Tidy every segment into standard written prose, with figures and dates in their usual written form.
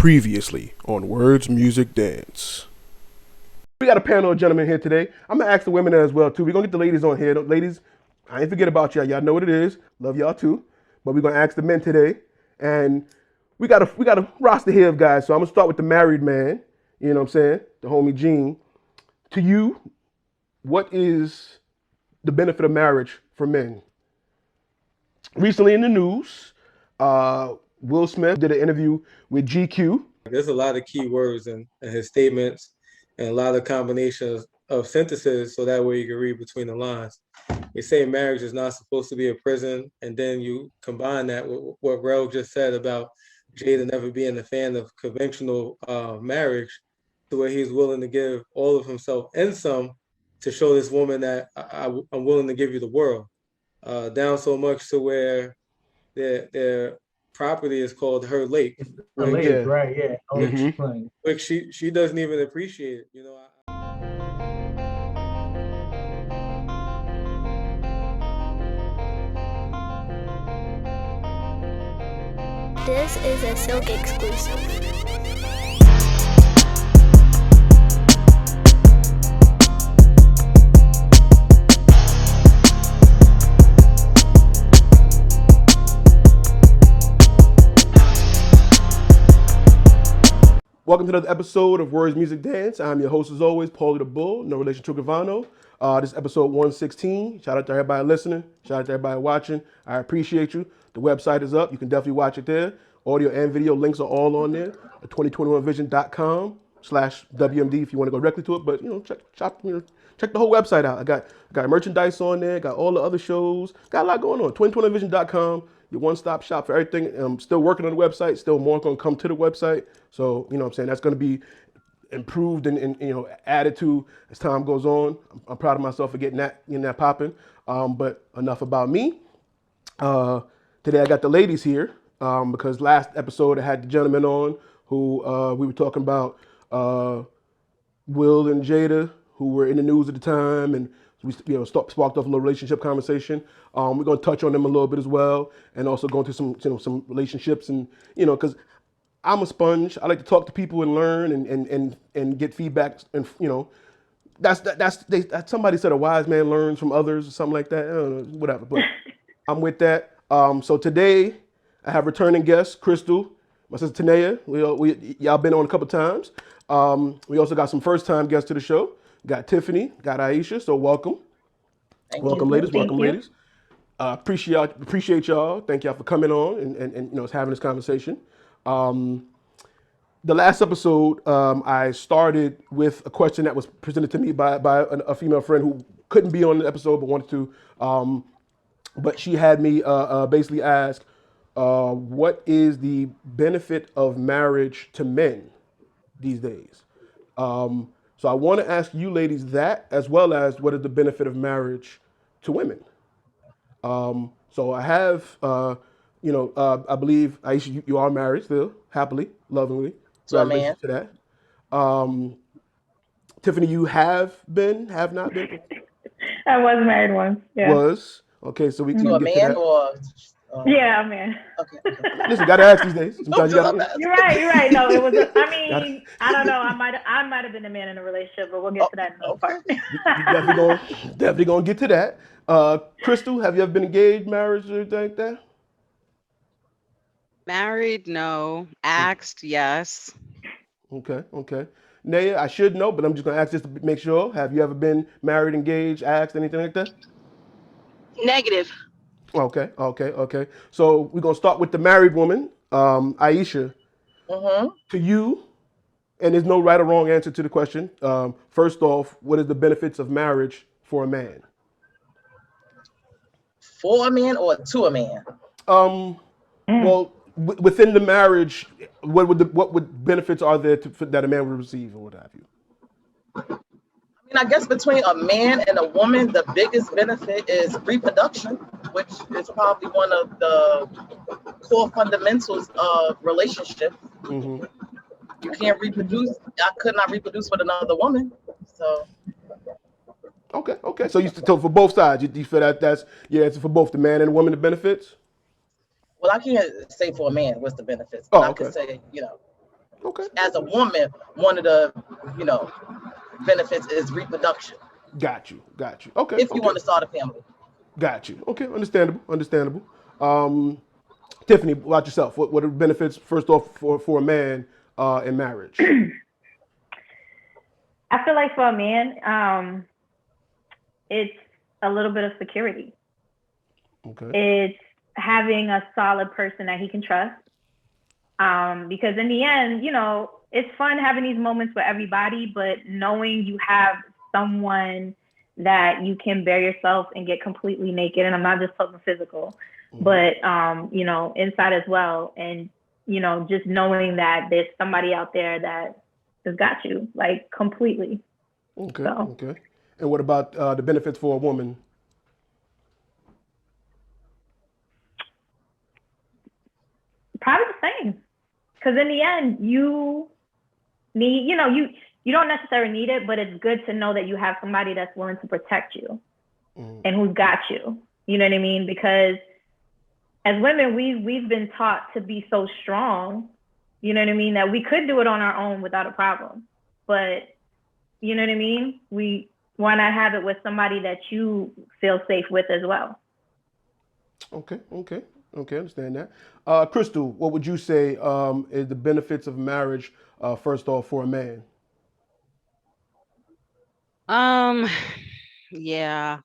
Previously on Words, Music, Dance. We got a panel of gentlemen here today. I'm going to ask the women as well, too. We're going to get the ladies on here. Ladies, I ain't forget about y'all. Y'all know what it is. Love y'all, too. But we're going to ask the men today. And we got a roster here of guys. So I'm going to start with the married man. You know what I'm saying? The homie Gene. To you, what is the benefit of marriage for men? Recently in the news, Will Smith did an interview with GQ. There's a lot of key words in his statements and a lot of combinations of sentences so that way you can read between the lines. They say marriage is not supposed to be a prison, and then you combine that with what Rel just said about Jada never being a fan of conventional marriage, to where he's willing to give all of himself and some to show this woman that I'm willing to give you the world. Down so much to where their property is called her lake. The lake, yeah. Right? Yeah. Mm-hmm. Which she doesn't even appreciate it, you know. This is a Silk exclusive. Welcome to another episode of Words, Music, Dance. I'm your host, as always, Paulie the Bull, no relation to Gravano. This is episode 116. Shout out to everybody listening. Shout out to everybody watching. I appreciate you. The website is up. You can definitely watch it there. Audio and video links are all on there. 2021vision.com/WMD if you want to go directly to it. But, check the whole website out. I got merchandise on there. Got all the other shows. Got a lot going on. 2021vision.com. Your one-stop shop for everything. I'm still working on the website. Still more going to come to the website. So, you know what I'm saying, that's going to be improved and added to as time goes on. I'm proud of myself for getting that popping. But enough about me. Today I got the ladies here because last episode I had the gentlemen on who we were talking about Will and Jada, who were in the news at the time, and we sparked off a little relationship conversation. We're going to touch on them a little bit as well, and also go into some relationships, and because I'm a sponge. I like to talk to people and learn and get feedback, and that's somebody said a wise man learns from others or something like that. I don't know, whatever, but I'm with that. So today I have returning guests, Crystal, my sister Tanea. Y'all been on a couple times. We also got some first time guests to the show. Got Tiffany, got Aisha, so welcome. Welcome, ladies. Appreciate y'all. Thank y'all for coming on and having this conversation. The last episode, I started with a question that was presented to me by a female friend who couldn't be on the episode but wanted to. But she had me basically ask, what is the benefit of marriage to men these days? So I want to ask you ladies that, as well as what is the benefit of marriage to women. So I have, I believe, Aisha, you are married still, happily, lovingly. Congratulations to that. Tiffany, you have not been? I was married once, yeah. Was? Okay, so we can to a get man to that. or? Yeah, man. Okay. Listen, gotta ask these days. Sometimes You're right. No, it was. I don't know. I might have been a man in a relationship, but we'll get to that in the part. You definitely gonna get to that. Crystal, have you ever been engaged, married, or anything like that? Married, no. Axed, yes. Okay. Naya, I should know, but I'm just gonna ask just to make sure. Have you ever been married, engaged, axed, anything like that? Negative. Okay. So we're gonna start with the married woman, Aisha. Mm-hmm. To you, and there's no right or wrong answer to the question. First off, what is the benefits of marriage for a man? For a man or to a man? Well, within the marriage, what benefits are there that a man would receive, or what have you? I guess between a man and a woman, the biggest benefit is reproduction, which is probably one of the core fundamentals of relationship. Mm-hmm. You can't reproduce. I could not reproduce with another woman. So. Okay. So for both sides, you feel it's for both the man and the woman the benefits? Well, I can't say for a man what's the benefits. Oh, I okay. can say, Okay. As a woman, one of the, you know, benefits is reproduction. Got you. Got you. Okay. If you Okay. want to start a family. Got you. Okay. Understandable. Understandable. Um, Tiffany, about yourself. What are the benefits first off for a man in marriage? I feel like for a man, it's a little bit of security. Okay. It's having a solid person that he can trust. Because in the end, you know, it's fun having these moments with everybody, but knowing you have someone that you can bare yourself and get completely naked, and I'm not just talking physical, but you know, inside as well, and you know, just knowing that there's somebody out there that has got you like completely. Okay. So Okay. And what about the benefits for a woman? probably the same, because in the end, you need, you know, you don't necessarily need it, but it's good to know that you have somebody that's willing to protect you and who's got you. You know what I mean? Because as women, we've been taught to be so strong, you know what I mean, that we could do it on our own without a problem. But you know what I mean? Why not have it with somebody that you feel safe with as well? Okay. Okay. Okay. Understand that. Crystal, what would you say is the benefits of marriage first off for a man? Um, yeah.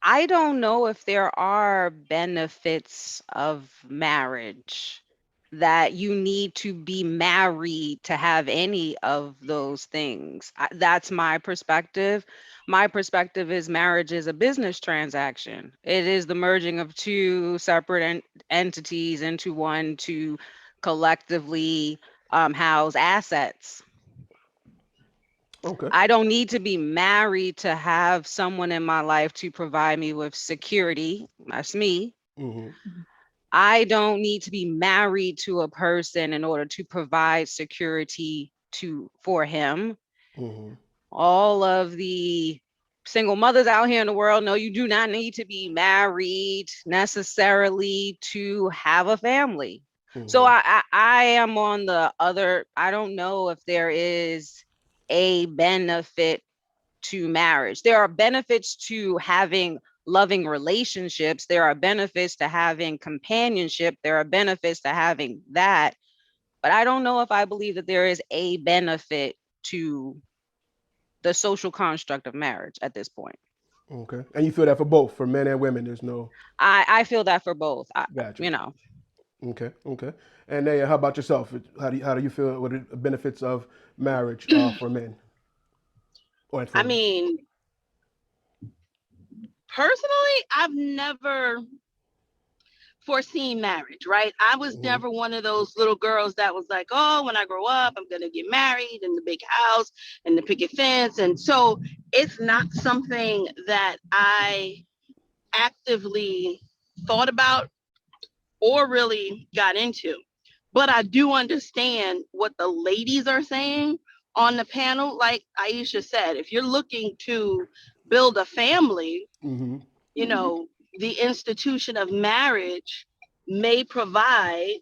I don't know if there are benefits of marriage that you need to be married to have any of those things. That's my perspective. My perspective is marriage is a business transaction. It is the merging of two separate entities into one to collectively house assets. Okay. I don't need to be married to have someone in my life to provide me with security. That's me. Mm-hmm. I don't need to be married to a person in order to provide security for him. Mm-hmm. All of the single mothers out here in the world know you do not need to be married necessarily to have a family. So Mm-hmm. I am on the other, I don't know if there is a benefit to marriage. There are benefits to having loving relationships. There are benefits to having companionship. There are benefits to having that. But I don't know if I believe that there is a benefit to the social construct of marriage at this point. Okay. And you feel that for both, for men and women. There's no. I feel that for both. Gotcha. You know, Okay. Okay. And Naya, how about yourself? How do you feel? What are the benefits of marriage for men or for I women? mean, personally, I've never foreseen marriage, right? I was Mm-hmm. never one of those little girls that was like, oh, when I grow up, I'm going to get married in the big house and the picket fence. And so it's not something that I actively thought about or really got into. But I do understand what the ladies are saying on the panel. Like Aisha said, if you're looking to build a family, Mm-hmm. you know, the institution of marriage may provide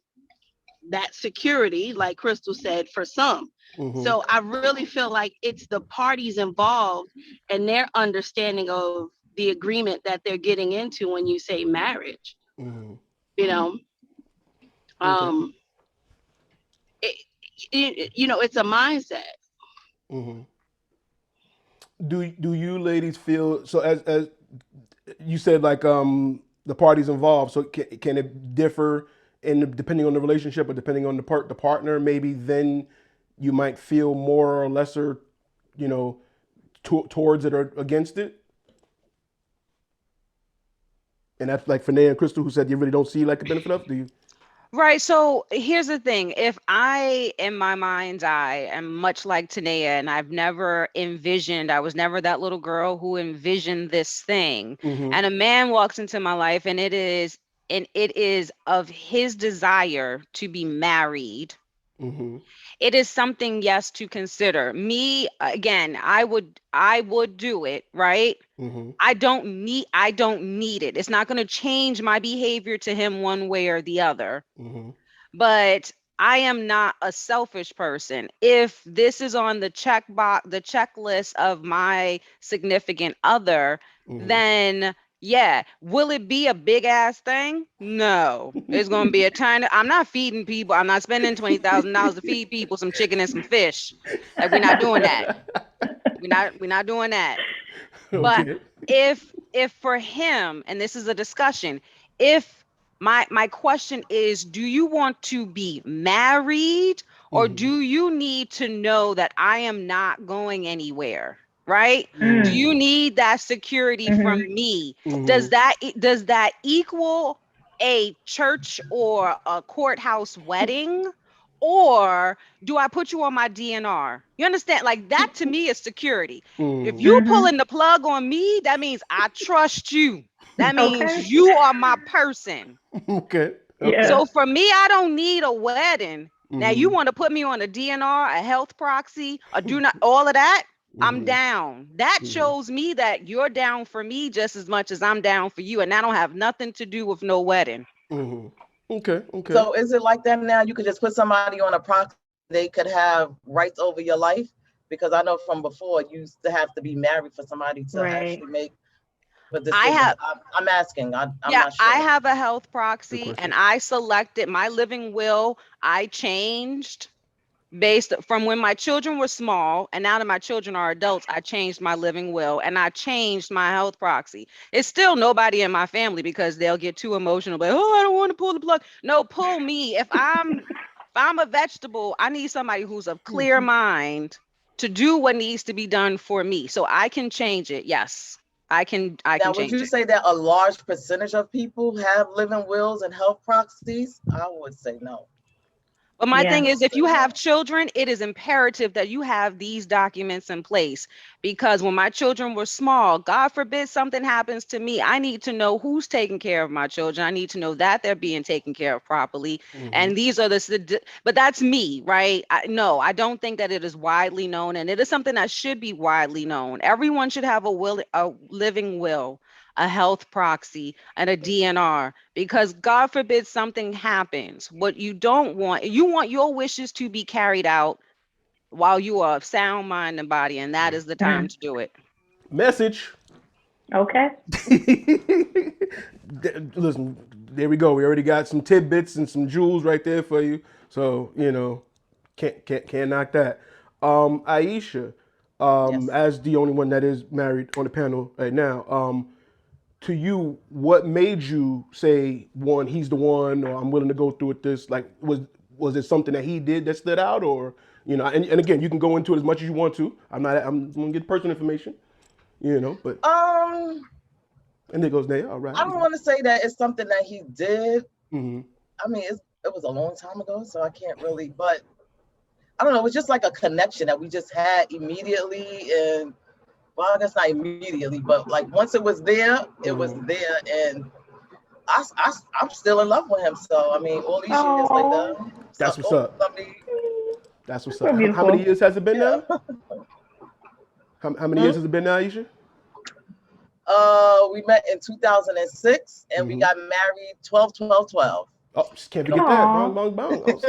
that security, like Crystal said, for some. Mm-hmm. So I really feel like it's the parties involved and their understanding of the agreement that they're getting into when you say marriage, Mm-hmm. you know. Okay. Um, it, you know, it's a mindset. Mm-hmm. Do you ladies feel so as you said like the parties involved? So can it differ depending on the relationship or depending on the partner? Maybe then you might feel more or lesser, you know, towards it or against it. And that's like for Naya and Crystal, who said you really don't see like a benefit of. Do you? right. So here's the thing. If I, in my mind's eye, am much like Tanea, and I've never envisioned, I was never that little girl who envisioned this thing, Mm-hmm. and a man walks into my life, and it is of his desire to be married. Mm-hmm. It is something, yes, to consider. Me, again, I would do it, right? Mm-hmm. I don't need it. It's not going to change my behavior to him one way or the other. Mm-hmm. But I am not a selfish person. If this is on the checklist of my significant other, then yeah, will it be a big ass thing? No, it's gonna be a tiny. I'm not feeding people. I'm not spending $20,000 to feed people some chicken and some fish. Like, we're not doing that. We're not doing that. But Okay. if for him, and this is a discussion, if my question is, do you want to be married, or do you need to know that I am not going anywhere? Right? Do you need that security from me? Does that equal a church or a courthouse wedding? Or do I put you on my DNR? You understand? Like, that to me is security. If you pulling the plug on me, that means I trust you. That means Okay. you are my person. Okay. Yeah. So for me, I don't need a wedding. Now, you want to put me on a DNR, a health proxy, a do not, all of that, I'm down. That shows me that you're down for me just as much as I'm down for you. And that don't have nothing to do with no wedding. Okay. Okay. So is it like that now? You could just put somebody on a proxy, they could have rights over your life? Because I know from before you used to have to be married for somebody to Right. actually make a I decision. have, I'm asking. I'm yeah, not sure. I have a health Good proxy, question. and I selected my living will. I changed based from when my children were small, and now that my children are adults, I changed my living will, and I changed my health proxy. It's still nobody in my family, because they'll get too emotional, but oh, I don't want to pull the plug. No, pull me. If I'm a vegetable, I need somebody who's of clear mind to do what needs to be done for me, so I can change it. Yes, I can Now, would change you it. say that a large percentage of people have living wills and health proxies? I would say no. But my Yeah. thing is, if you have children, it is imperative that you have these documents in place, because when my children were small, God forbid something happens to me, I need to know who's taking care of my children. I need to know that they're being taken care of properly. And these are but that's me, right? No, I don't think that it is widely known, and it is something that should be widely known. Everyone should have a living will, a health proxy, and a DNR, because God forbid something happens. What you don't want, you want your wishes to be carried out while you are of sound mind and body, and that is the time to do it. Message. Okay. Listen, there we go. We already got some tidbits and some jewels right there for you. So, can't knock that. Aisha, Yes. as the only one that is married on the panel right now, to you, what made you say, one, he's the one, or I'm willing to go through with this? Like, was it something that he did that stood out, or and again, you can go into it as much as you want to. I'm gonna get personal information, but and there goes Naya. All right. I don't want to say that it's something that he did. Mm-hmm. I mean, it was a long time ago, so I can't really, but I don't know. It was just like a connection that we just had immediately. And well, I guess not immediately, but like once it was there, it was there. And I'm still in love with him. So, I mean, all these years later, That's what's up. somebody, That's what's So up. How many beautiful. years has it been yeah. now? How many years has it been now, Aisha? We met in 2006 and we got married 12/12/12. Oh, just can't forget that. Bong, bong, bong. Oh,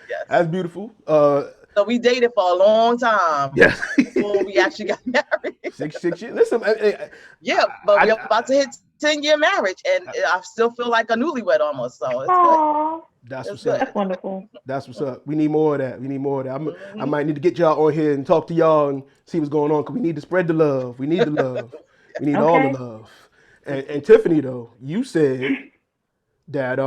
Yes. that's beautiful. So we dated for a long time Yes. before we actually got married. six years. Listen, Yeah, but we're about to hit 10-year marriage, and I still feel like a newlywed almost. So it's good. Aww. that's It's what's up. That's wonderful. That's what's up. We need more of that. We need more of that. I might need to get y'all on here and talk to y'all and see what's going on, because we need to spread the love. We need the love. We need all the Okay. love. And Tiffany, though, you said that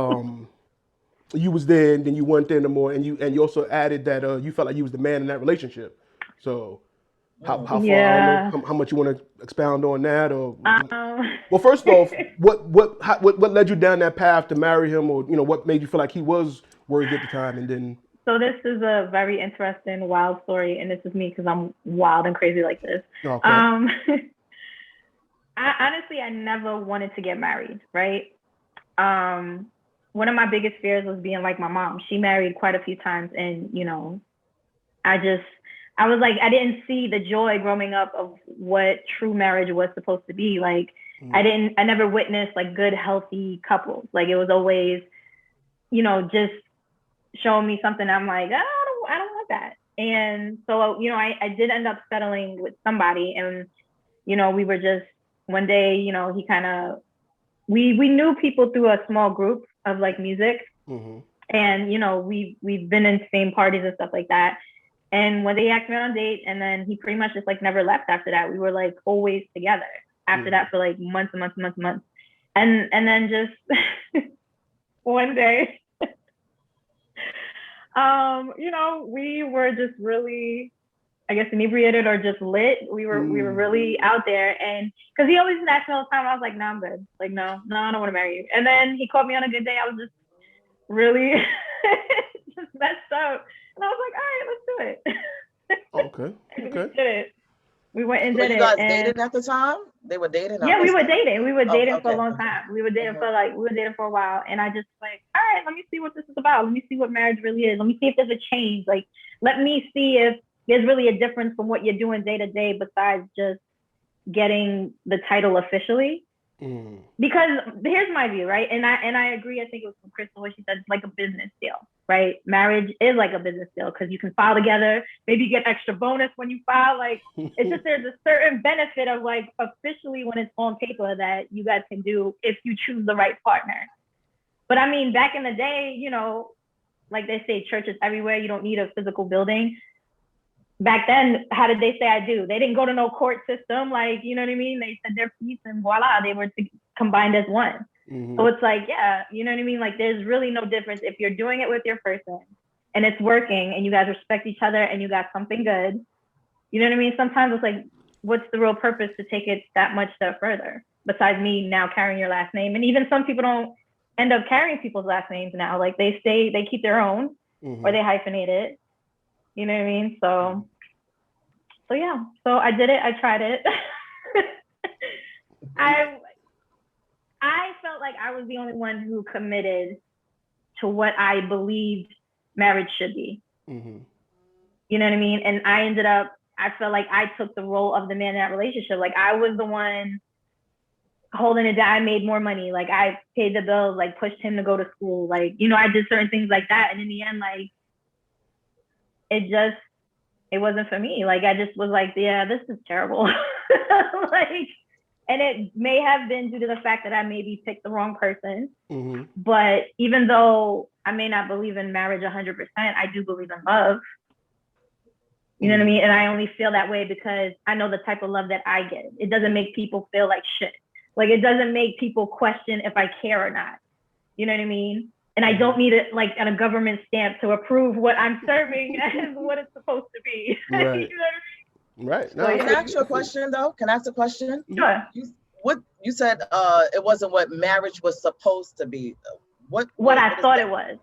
you was there and then you weren't there no more, and you also added that you felt like you was the man in that relationship. So how far? Yeah. I don't know how much you want to expound on that, or Um, well, first off, what led you down that path to marry him, or what made you feel like he was worthy at the time, and then. So this is a very interesting, wild story, and this is me because I'm wild and crazy like this. Okay. I never wanted to get married, right? One of my biggest fears was being like my mom. She married quite a few times, and I was like, I didn't see the joy growing up of what true marriage was supposed to be. Like, I never witnessed like good, healthy couples. Like, it was always, just showing me something. I'm like, oh, I don't want that. And so, you know, I did end up settling with somebody, and, you know, we were just one day, you know, he kind of, we knew people through a small group of like music. Mm-hmm. And, you know, we've been in the same parties and stuff like that. And when they asked me on a date, and then he pretty much just like never left after that. We were like always together after that for like months and months and months and months. And then just one day, you know, we were just really, I guess, inebriated or just lit. We were really out there, and because he always asked me all the time, I was like, no, I'm good. Like, no, I don't want to marry you. And then he caught me on a good day. I was just really just messed up, and I was like, all right, let's do it. Okay. We did it. We went and did you it. guys And dated at the time? They were dating? yeah, we were dating. We were dating for a okay. long time. We were dating for a while. And I just like, all right, let me see what this is about. Let me see what marriage really is. Let me see if there's a change. Like, let me see if there's really a difference from what you're doing day to day besides just getting the title officially. Mm. Because here's my view, right? And I agree. I think it was from Crystal where she said it's like a business deal, right? Marriage is like a business deal because you can file together. Maybe you get extra bonus when you file. Like, it's just there's a certain benefit of like officially when it's on paper that you guys can do if you choose the right partner. But I mean, back in the day, you know, like they say, churches everywhere. You don't need a physical building. Back then, how did they say I do? They didn't go to no court system. Like, you know what I mean? They said their piece and voila, they were combined as one. Mm-hmm. So it's like, yeah, you know what I mean? Like, there's really no difference if you're doing it with your person and it's working and you guys respect each other and you got something good. You know what I mean? Sometimes it's like, what's the real purpose to take it that much step further besides me now carrying your last name? And even some people don't end up carrying people's last names now. Like, they keep their own or they hyphenate it. You know what I mean? So yeah. So I did it. I tried it. I felt like I was the only one who committed to what I believed marriage should be. Mm-hmm. You know what I mean? And I felt like I took the role of the man in that relationship. Like, I was the one holding it down. I made more money. Like, I paid the bills, like pushed him to go to school. Like, you know, I did certain things like that. And in the end, like, it wasn't for me. Like, I just was like, yeah, this is terrible. Like, and it may have been due to the fact that I maybe picked the wrong person. Mm-hmm. But even though I may not believe in marriage 100%, I do believe in love. You know what I mean? And I only feel that way because I know the type of love that I get. It doesn't make people feel like shit. Like, it doesn't make people question if I care or not. You know what I mean? And I don't need it like on a government stamp to approve what I'm serving as what it's supposed to be. Right. You know what I mean? Right. No, Can I ask you a question though? Can I ask a question? Sure. You said it wasn't what marriage was supposed to be. What I thought it was.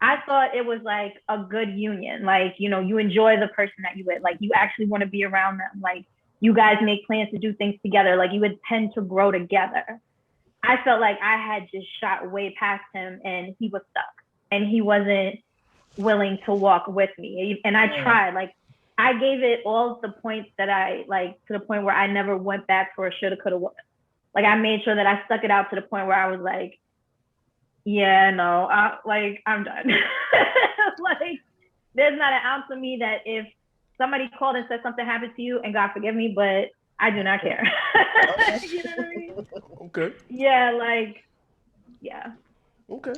I thought it was like a good union. Like, you know, you enjoy the person that you with. Like, you actually want to be around them. Like, you guys make plans to do things together. Like, you would tend to grow together. I felt like I had just shot way past him and he was stuck and he wasn't willing to walk with me. And I tried, like, I gave it all the points that I like to the point where I never went back for a shoulda, coulda, woulda. Like, I made sure that I stuck it out to the point where I was like, yeah, no, I'm done. Like, there's not an ounce of me that if somebody called and said something happened to you, and God forgive me, but I do not care. You know what I mean? Okay. Yeah, like, yeah. Okay.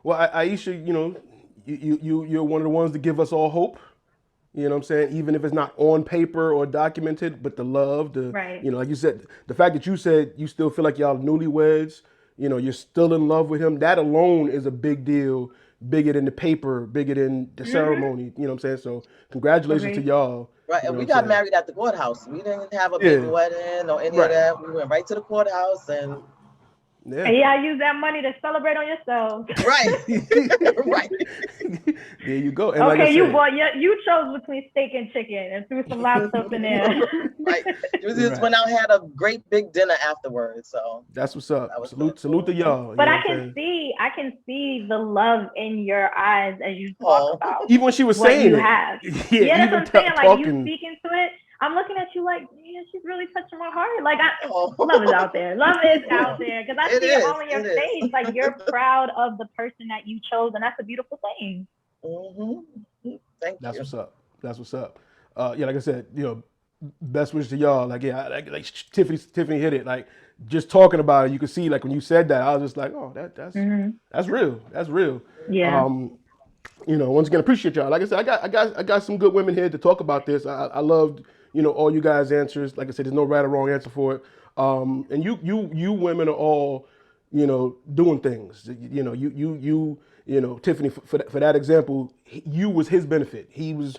Well, Aisha, you know, you're one of the ones to give us all hope. You know what I'm saying? Even if it's not on paper or documented, but the love, right. You know, like you said, the fact that you said you still feel like y'all newlyweds, you know, you're still in love with him, that alone is a big deal, bigger than the paper, bigger than the ceremony, you know what I'm saying? So congratulations to y'all. Right, you and know we what I'm got saying? married at the courthouse. We didn't have a big wedding or any of that. We went right to the courthouse and and y'all use that money to celebrate on yourselves. Right. Right. There you go. And okay, like you chose between steak and chicken and threw some lobster in there. Right. We just went out and had a great big dinner afterwards. So that's what's up. Salute to y'all. But I can see the love in your eyes as you talk about even when she was what saying you it. have. Yeah, that's what I'm saying. Like, you speaking to it, I'm looking at you like, and she's really touching my heart. Like, Oh. love is out there. Love is out there. Because I It see it is, all in your it is. face. Like, you're proud of the person that you chose, and that's a beautiful thing. Thank That's you. what's up. That's what's up. Yeah, like I said, best wishes to y'all. Like, yeah, like Tiffany hit it. Like, just talking about it, you could see, like, when you said that, I was just like, oh, that's real. That's real. Yeah. Once again, appreciate y'all. Like I said, I got some good women here to talk about this. I loved, all you guys' answers. Like I said, there's no right or wrong answer for it. And you women are all, doing things. Tiffany, for that example, you was his benefit. He was,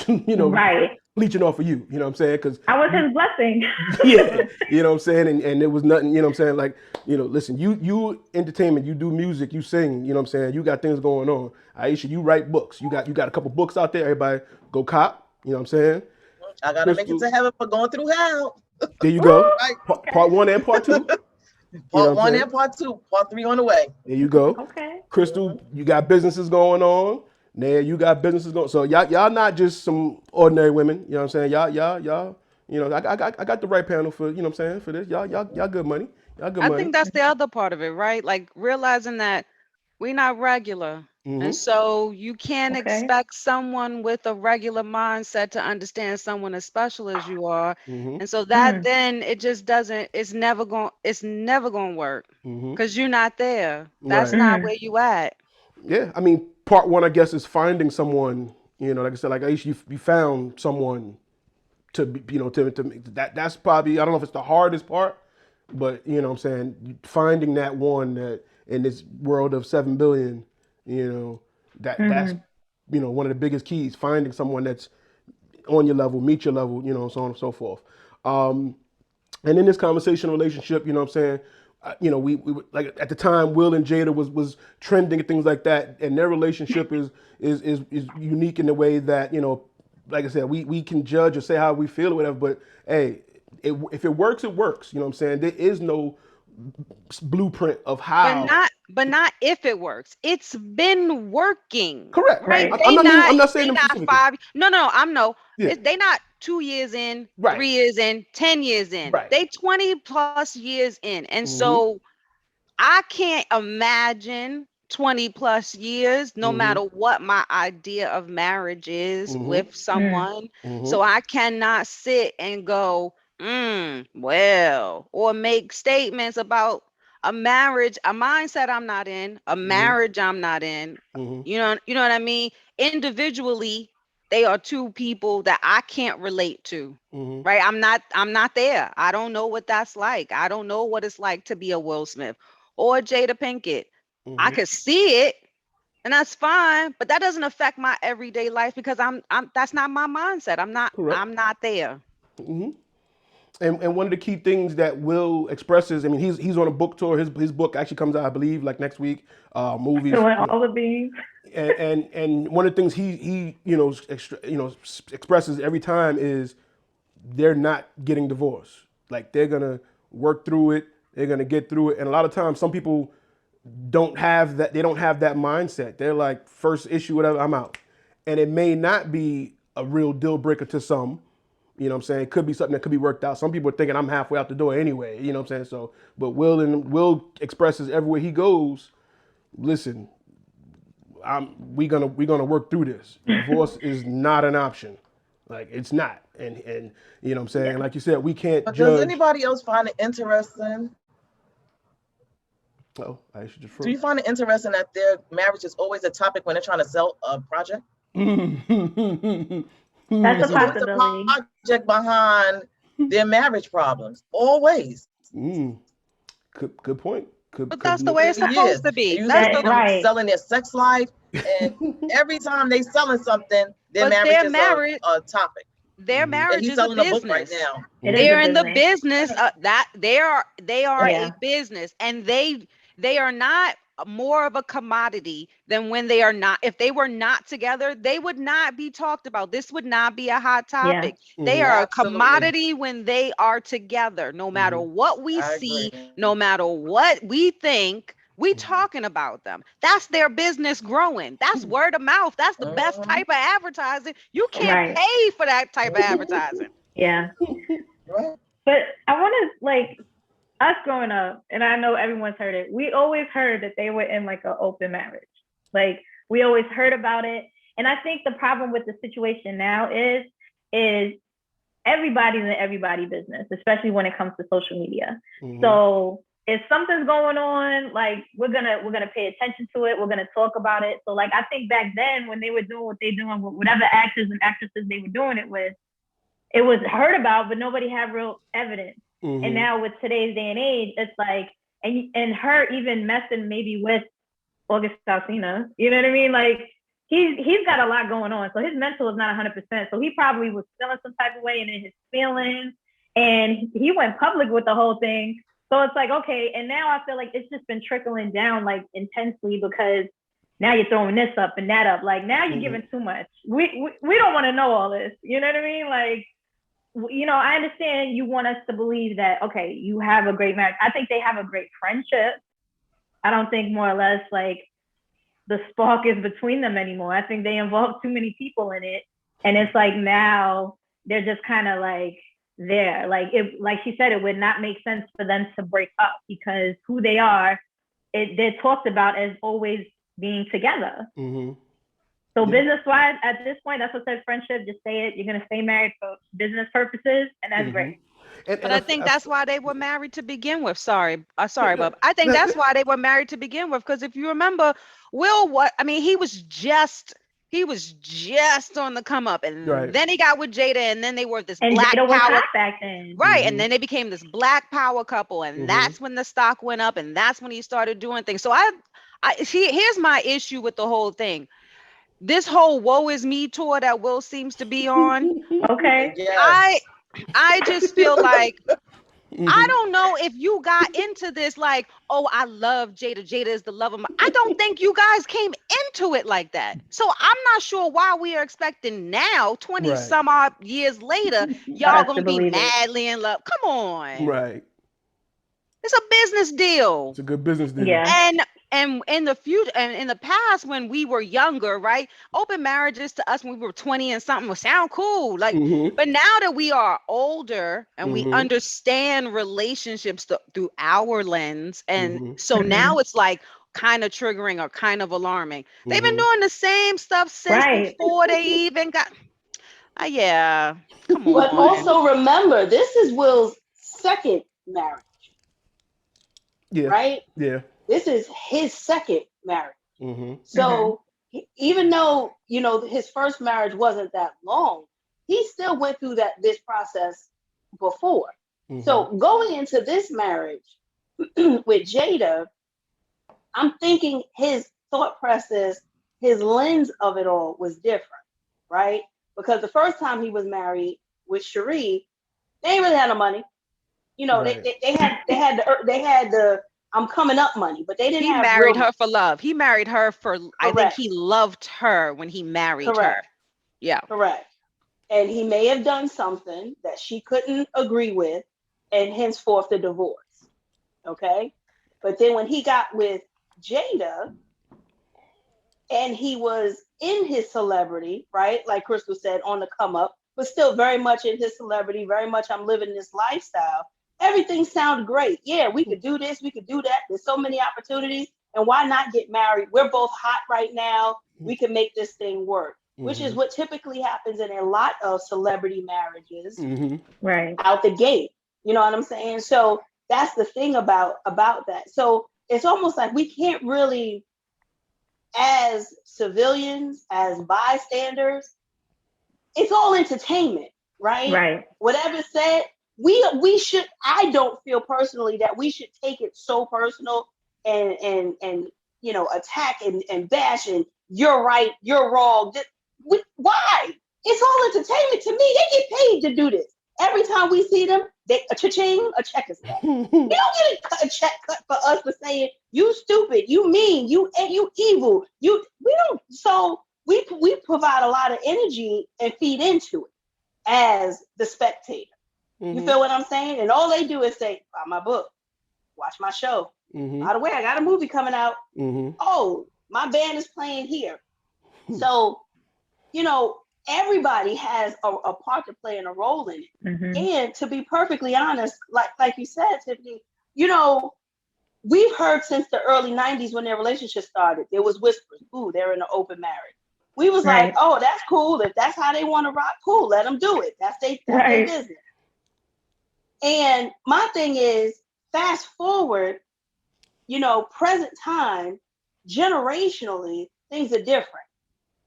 Right. leeching off of you. You know what I'm saying? Because I was his blessing. yeah, you know what I'm saying? And there was nothing, you know what I'm saying? Like, listen, you entertainment, you do music, you sing, you know what I'm saying? You got things going on. Aisha, you write books. You got a couple books out there. Everybody go cop, you know what I'm saying? I gotta make it to heaven for going through hell. There you go. Right. Part 1 and part 2. Part 1 and part 2. Part 3 on the way. There you go. Okay. Crystal, you got businesses going on. Nair, you got businesses going. So y'all not just some ordinary women. You know what I'm saying? Y'all. I got the right panel for, you know what I'm saying, for this. Y'all good money. Y'all good I money. think that's the other part of it, right? Like realizing that we're not regular. And so you can't expect someone with a regular mindset to understand someone as special as you are. And so that then it just doesn't, it's never going to work because you're not there. That's Right. not where you at. Yeah, I mean, part 1, I guess, is finding someone. Like I said, like Aisha, you found someone to be, that's probably, I don't know if it's the hardest part, but you know what I'm saying, finding that one that in this world of 7 billion, that's one of the biggest keys, finding someone that's on your level, meet your level, so on and so forth. And in this conversation relationship, you know what I'm saying, we like at the time, Will and Jada was trending and things like that, and their relationship is unique in the way that, like I said, we can judge or say how we feel or whatever, but hey, if it works, it works. You know what I'm saying? There is no blueprint of how. But not if it works. It's been working. Correct. Right? I'm not saying they them not specifically. 5. No. Yeah. They not 2 years in, Right. 3 years in, 10 years in. Right. They 20 plus years in. And so I can't imagine 20 plus years, no matter what my idea of marriage is with someone. So I cannot sit and go, well, or make statements about a marriage, a mindset I'm not in, a marriage I'm not in. You know what I mean? Individually, they are two people that I can't relate to. Right? I'm not there. I don't know what that's like. I don't know what it's like to be a Will Smith or Jada Pinkett. I could see it, and that's fine, but that doesn't affect my everyday life because I'm that's not my mindset. I'm not there. And one of the key things that Will expresses, I mean, he's on a book tour. His book actually comes out, I believe, like next week. Movies. All the beans. And one of the things he expresses every time is they're not getting divorced. Like they're gonna work through it. They're gonna get through it. And a lot of times, some people don't have that. They don't have that mindset. They're like, first issue, whatever, I'm out. And it may not be a real deal breaker to some. You know what I'm saying? It could be something that could be worked out. Some people are thinking I'm halfway out the door anyway. You know what I'm saying? So, but Will expresses everywhere he goes, listen, we gonna work through this. Divorce is not an option. Like it's not. And you know what I'm saying? Like you said, we can't But judge. does anybody else find it interesting? Oh, I should just. Do you find it interesting that their marriage is always a topic when they're trying to sell a project? That's a There's always a possibility. project behind their marriage problems. Always. Good point. But that's the way it's supposed to be. That's right. Selling their sex life, and every time they selling something, their marriage is a topic. Their marriage is a selling business. A book right now. They're in the business that they are Yeah. a business, and they are not more of a commodity than when they are not. If they were not together, they would not be talked about. This would not be a hot topic. They are a commodity when they are together. No matter what we see, no matter what we think, we talking about them. That's their business growing. That's word of mouth. That's the best type of advertising. You can't pay for that type of advertising. Yeah. Right. But I want to, like, us growing up, and I know everyone's heard it, we always heard that they were in like an open marriage. Like, we always heard about it. And I think the problem with the situation now is everybody's in everybody's business, especially when it comes to social media. So if something's going on, like, we're gonna pay attention to it. We're gonna talk about it. So, like, I think back then when they were doing what they're doing with whatever actors and actresses they were doing it with, it was heard about, but nobody had real evidence. And now with today's day and age, it's like, and her even messing maybe with August Alsina, you know what I mean? Like, he's got a lot going on. So his mental is not 100%. So he probably was feeling some type of way and in his feelings. And he went public with the whole thing. So it's like, okay. And now I feel like it's just been trickling down like intensely, because now you're throwing this up and that up. Like, now you're giving too much. We don't want to know all this. You know what I mean? Like, you know, I understand you want us to believe that, okay, you have a great marriage. I think they have a great friendship. I don't think more or less like the spark is between them anymore. I think they involve too many people in it. And it's like, now they're just kind of like there. Like, like she said, it would not make sense for them to break up, because who they are, they're talked about as always being together. So business-wise, at this point, that's what said friendship. Just say it. You're going to stay married for business purposes, and that's great. But I think that's why they were married to begin with. Sorry, Bob. I think that's why they were married to begin with. Because if you remember, he was just on the come up, and then he got with Jada, and then they were this and black Jada was power hot back then. Right, and then they became this black power couple, and that's when the stock went up, and that's when he started doing things. So here's my issue with the whole thing. This whole woe is me tour that Will seems to be on. Okay. Yes. I just feel like, I don't know if you got into this like, oh, I love Jada. Jada is the love of my. I don't think you guys came into it like that. So I'm not sure why we are expecting now, 20 some odd years later, y'all gonna be madly in love. Come on. Right. It's a business deal. It's a good business deal. Yeah. And in the future, and in the past, when we were younger, right? Open marriages to us when we were 20 and something would sound cool. Like, but now that we are older and we understand relationships through our lens, and so now it's like kind of triggering or kind of alarming. They've been doing the same stuff since before they even got. Yeah, come on. But also remember, this is Will's second marriage. Yeah. Right? Yeah. This is his second marriage. So even though, you know, his first marriage wasn't that long, he still went through this process before. So going into this marriage with Jada, I'm thinking his thought process, his lens of it all was different, right? Because the first time he was married with Cherie, they didn't really have no money. You know, they had the I'm coming up money, but they didn't have. He married her for love. He married her for. Correct. I think he loved her when he married her. Yeah. Correct. And he may have done something that she couldn't agree with, and henceforth the divorce. Okay. But then when he got with Jada, and he was in his celebrity, right? Like Crystal said, on the come up, but still very much in his celebrity, very much I'm living this lifestyle. Everything sounded great. Yeah, we could do this, we could do that. There's so many opportunities. And why not get married? We're both hot right now. We can make this thing work, which is what typically happens in a lot of celebrity marriages right out the gate. You know what I'm saying? So that's the thing about that. So it's almost like we can't really, as civilians, as bystanders, it's all entertainment, right? Right. Whatever said, we should. I don't feel personally that we should take it so personal and you know, attack and bash and you're right, you're wrong. Why? It's all entertainment to me. They get paid to do this. Every time we see them, a cha-ching, a check is cut. We don't get a check cut for us for saying you stupid, you mean, you evil. We don't. So we provide a lot of energy and feed into it as the spectator. You feel what I'm saying? And all they do is say, buy my book, watch my show. By the way, I got a movie coming out. Oh, my band is playing here. So, you know, everybody has a part to play and a role in it. Mm-hmm. And to be perfectly honest, like you said, Tiffany, you know, we've heard since the early 90s when their relationship started, there was whispers, ooh, they're in an open marriage. We was like, Right. oh, that's cool. If that's how they want to rock, cool, let them do it. That's their Right. business. And my thing is, fast forward, you know, present time, generationally, things are different.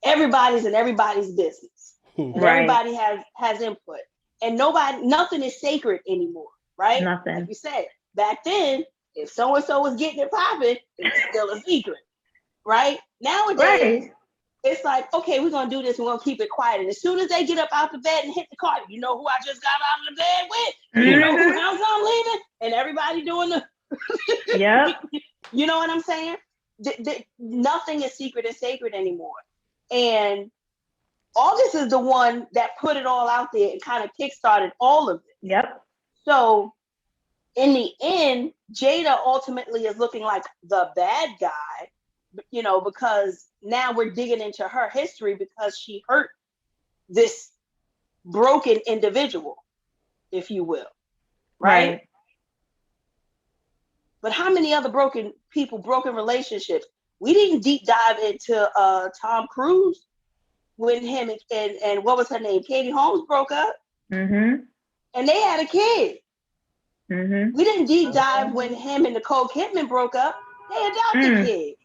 Everybody's in everybody's business. And Right. everybody has input. And nothing is sacred anymore, right? Nothing. Like you said, back then, if so-and-so was getting it popping, it's still a secret, right? Nowadays, Right. it's like, okay, we're going to do this. We're going to keep it quiet. And as soon as they get up out the bed and hit the car, you know who I just got out of the bed with? You know who house I'm leaving? And everybody doing the... Yep. You know what I'm saying? Nothing is secret and sacred anymore. And August is the one that put it all out there and kind of kickstarted all of it. Yep. So in the end, Jada ultimately is looking like the bad guy, you know, because now we're digging into her history because she hurt this broken individual, if you will. Right? But how many other broken relationships? We didn't deep dive into Tom Cruise when him and what was her name? Katie Holmes broke up. Mm-hmm. And they had a kid. Mm-hmm. We didn't deep dive when him and Nicole Kidman broke up. They adopted kids.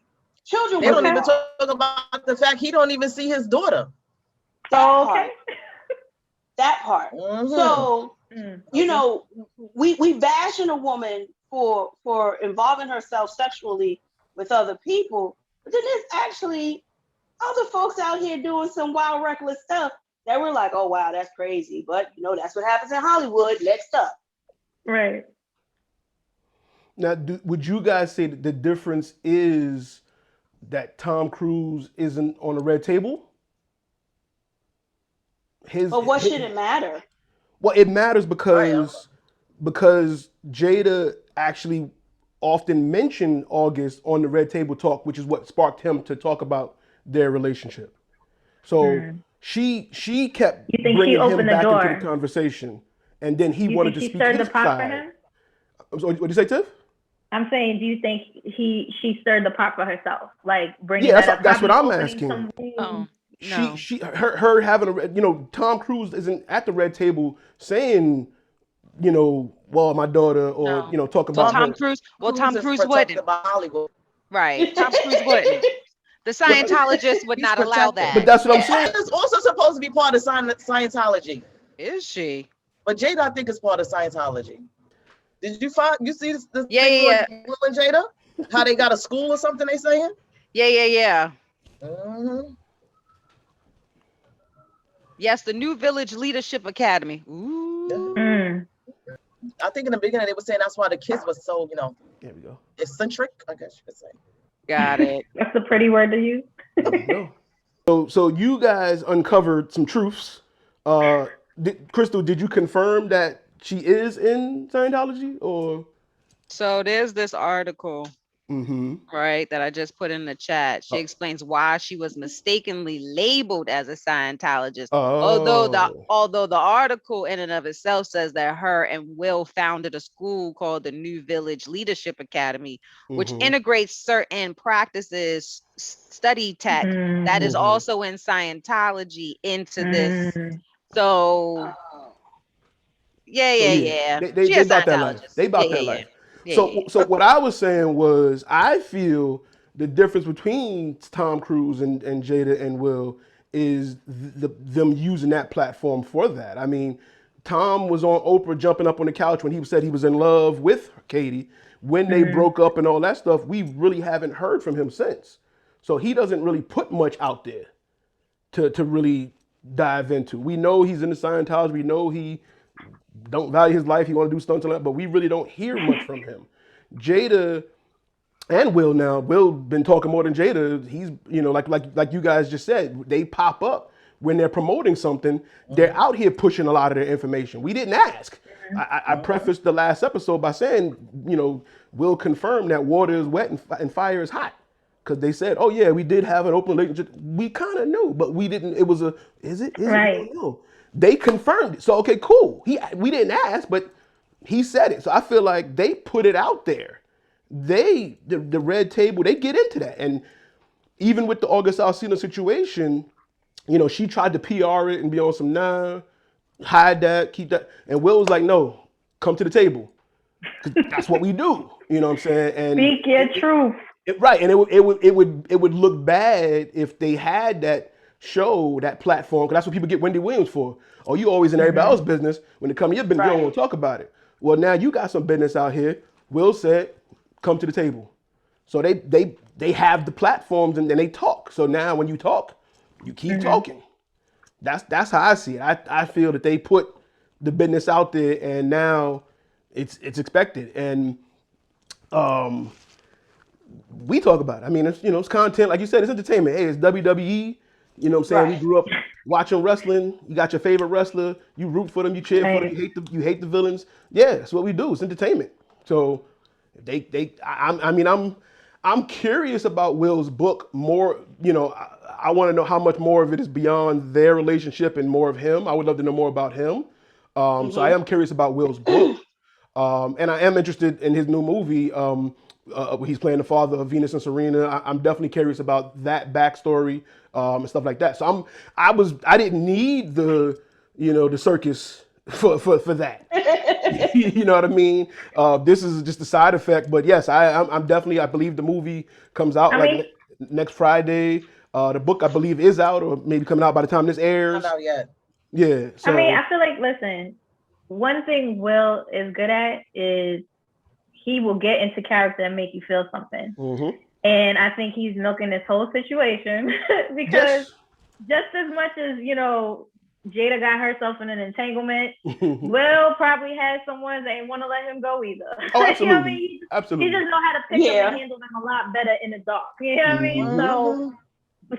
Children They were don't even born. talk about the fact he don't even see his daughter. That part. Mhm. So, you know, we bashing a woman for involving herself sexually with other people, but then there's actually other folks out here doing some wild, reckless stuff that we're like, oh wow, that's crazy. But you know, that's what happens in Hollywood. Next up. Right. Now, would you guys say that the difference is that Tom Cruise isn't on the red table? But what should it matter? Well, it matters because Jada actually often mentioned August on the Red Table Talk, which is what sparked him to talk about their relationship. So she kept You think she bringing him opened the back into door? the conversation, and then he Do you wanted think to she speak stirred his the pot for side. him? So, what did you say, Tiff? I'm saying, do you think she stirred the pot for herself, like bringing Yeah, that up? that's what I'm Probably asking. opening some Oh, She no. her having a Tom Cruise isn't at the Red Table saying well, my daughter, or No. talking Well, about Tom her. Cruise. Well, Cruise Tom is Cruise protected wouldn't. by Hollywood. Right. Tom Cruise wouldn't. The Scientologist would He's not allow protected. But that. that's what I'm saying. Jada's also supposed to be part of Scientology, Is she? but Jada, I think, is part of Scientology. Did you see this Yeah, thing yeah, with Will and Jada? How they got a school or something? They saying? yeah. Mm-hmm. Yes, the New Village Leadership Academy. Ooh. I think in the beginning they were saying that's why the kids were so There we go. eccentric. I guess you could say. Got it. That's a pretty word to use. There we go. So you guys uncovered some truths. Crystal, did you confirm that she is in Scientology, or? So there's this article, right, that I just put in the chat. She explains why she was mistakenly labeled as a Scientologist. Although the article in and of itself says that her and Will founded a school called the New Village Leadership Academy, which integrates certain practices, study tech that is also in Scientology into this. So yeah. They about that life. They about that life. So what I was saying was, I feel the difference between Tom Cruise and Jada and Will is them using that platform for that. I mean, Tom was on Oprah jumping up on the couch when he said he was in love with Katie. When they broke up and all that stuff, we really haven't heard from him since. So he doesn't really put much out there to really dive into. We know he's into Scientology. We know he don't value his life. He want to do stunts and that, but we really don't hear much from him. Jada and Will now. Will been talking more than Jada. He's like you guys just said. They pop up when they're promoting something. They're out here pushing a lot of their information. We didn't ask. I prefaced the last episode by saying, Will confirm that water is wet and fire is hot. because they said, "Oh yeah, we did have an open relationship." We kind of knew, but we didn't. It was a, is it? We Right. don't know. They confirmed it. So okay, cool. We didn't ask, but he said it. So I feel like they put it out there. The red table, they get into that, and even with the August Alsina situation, she tried to PR it and be on some hide that, keep that, and Will was like, "No, come to the table, 'cause that's what we do." You know what I'm saying? And Speak your truth. right, and it would look bad if they had that show, that platform, because that's what people get Wendy Williams for. Oh, you always in everybody else's business. When it comes to your business, you don't want to talk about it. Well, now you got some business out here. Will said, "Come to the table." So they have the platforms and then they talk. So now when you talk, you keep talking. That's how I see it. I feel that they put the business out there and now it's expected. And we talk about it. I mean, it's content, like you said, it's entertainment. Hey, it's WWE. You know what I'm saying? We grew up watching wrestling. You got your favorite wrestler. You root for them. You cheer for them. You hate the villains. Yeah, that's what we do. It's entertainment. So I'm curious about Will's book more. I want to know how much more of it is beyond their relationship and more of him. I would love to know more about him. So I am curious about Will's book. And I am interested in his new movie. He's playing the father of Venus and Serena. I'm definitely curious about that backstory and stuff like that. So I didn't need the circus for that. You know what I mean? This is just a side effect. But yes, I'm definitely. I believe the movie comes out next Friday. The book I believe is out or maybe coming out by the time this airs. Not out yet. Yeah. So I feel like, listen, one thing Will is good at is he will get into character and make you feel something. Mm-hmm. And I think he's milking this whole situation because just as much as, Jada got herself in an entanglement, Will probably has someone that ain't want to let him go either. Oh, absolutely. You know what I mean? Absolutely. He just know how to pick up and handle them a lot better in the dark. You know what I mean?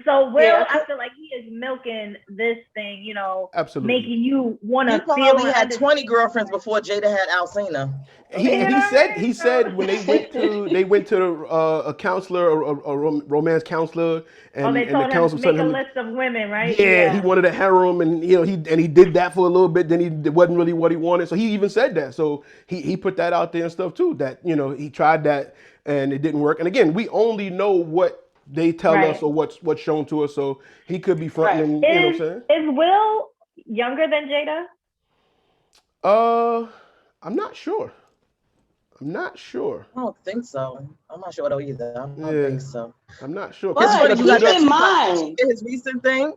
So Will, I feel like he is milking this thing, absolutely, making you want to feel. He probably had 20 girlfriends before Jada had Alcina. He said when they went to a counselor, a romance counselor, and they told the counselor him make him a list of women, right? Yeah, he wanted a harem, and he did that for a little bit. Then it wasn't really what he wanted, so he even said that. So he put that out there and stuff too. That he tried that and it didn't work. And again, we only know what they tell us or what's shown to us. So he could be fronting. You know what I'm saying? Is Will younger than Jada? I'm not sure. I don't think so. I'm not sure though either. I don't think so. I'm not sure. But keep in mind his recent thing.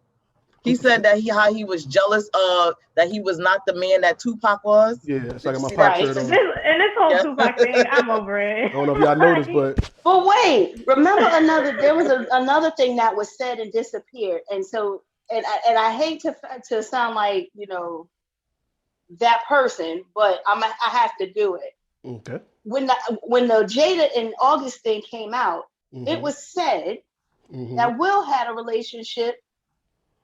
He said that how he was jealous of that he was not the man that Tupac was. Yeah, it's like my Pac shirt on. And this whole Tupac thing, I'm over it. I don't know if y'all noticed, but. But wait, remember there was another thing that was said and disappeared, and so I hate to sound like that person, but I have to do it. Okay. When the Jada and August thing came out, it was said that Will had a relationship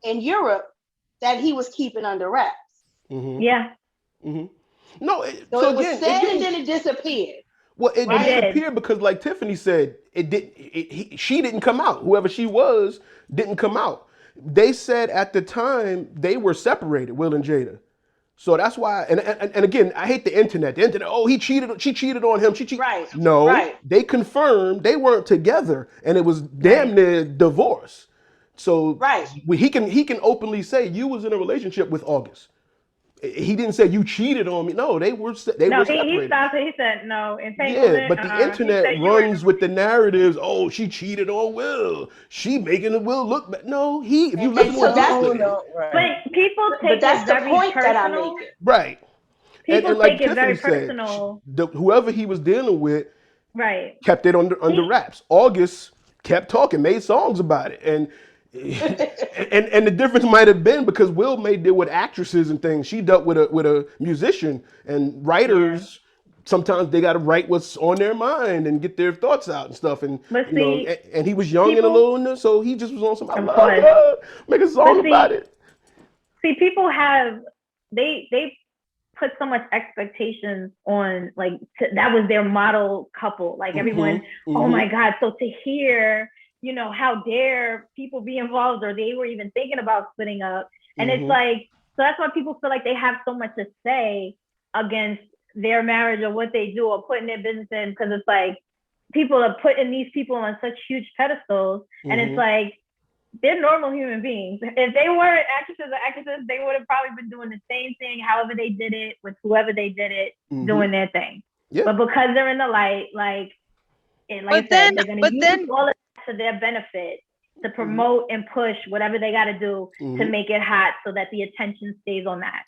in Europe that he was keeping under wraps. Yeah. No, so it was said and then it disappeared. Well, it disappeared because, like Tiffany said, she didn't come out. Whoever she was didn't come out. They said at the time they were separated, Will and Jada. So that's why, and again, I hate the internet. The internet, she cheated on him. She cheated. Right. No, they confirmed they weren't together, and it was damn near divorce. So he can openly say you was in a relationship with August. He didn't say you cheated on me. No, they were separated. He stopped it. He said no. Yeah, but the internet runs with the narratives. Oh, she cheated on Will. She making Will look bad. No, if you listen to but people take that's it very the point personal. that I'm making. Right. People like take it very Tiffany personal. Said, whoever he was dealing with, kept it under wraps. August kept talking, made songs about it, and the difference might have been because Will made deal with actresses and things. She dealt with a musician and writers. Sometimes they got to write what's on their mind and get their thoughts out and stuff. And and he was young and alone, so he just was on some. I love her. Make a song about it. See, people have they put so much expectations on that was their model couple. Like everyone, oh my God! So to hear how dare people be involved, or they were even thinking about splitting up. And it's Mhm. like, so that's why people feel like they have so much to say against their marriage or what they do or putting their business in, because it's like people are putting these people on such huge pedestals, and it's like, they're normal human beings. If they weren't actresses or actresses, they would have probably been doing the same thing, however they did it, with whoever they did it, doing their thing. Yeah. But because they're in the light, like I said, they're going to use all of that to their benefit to promote and push whatever they got to do to make it hot so that the attention stays on that.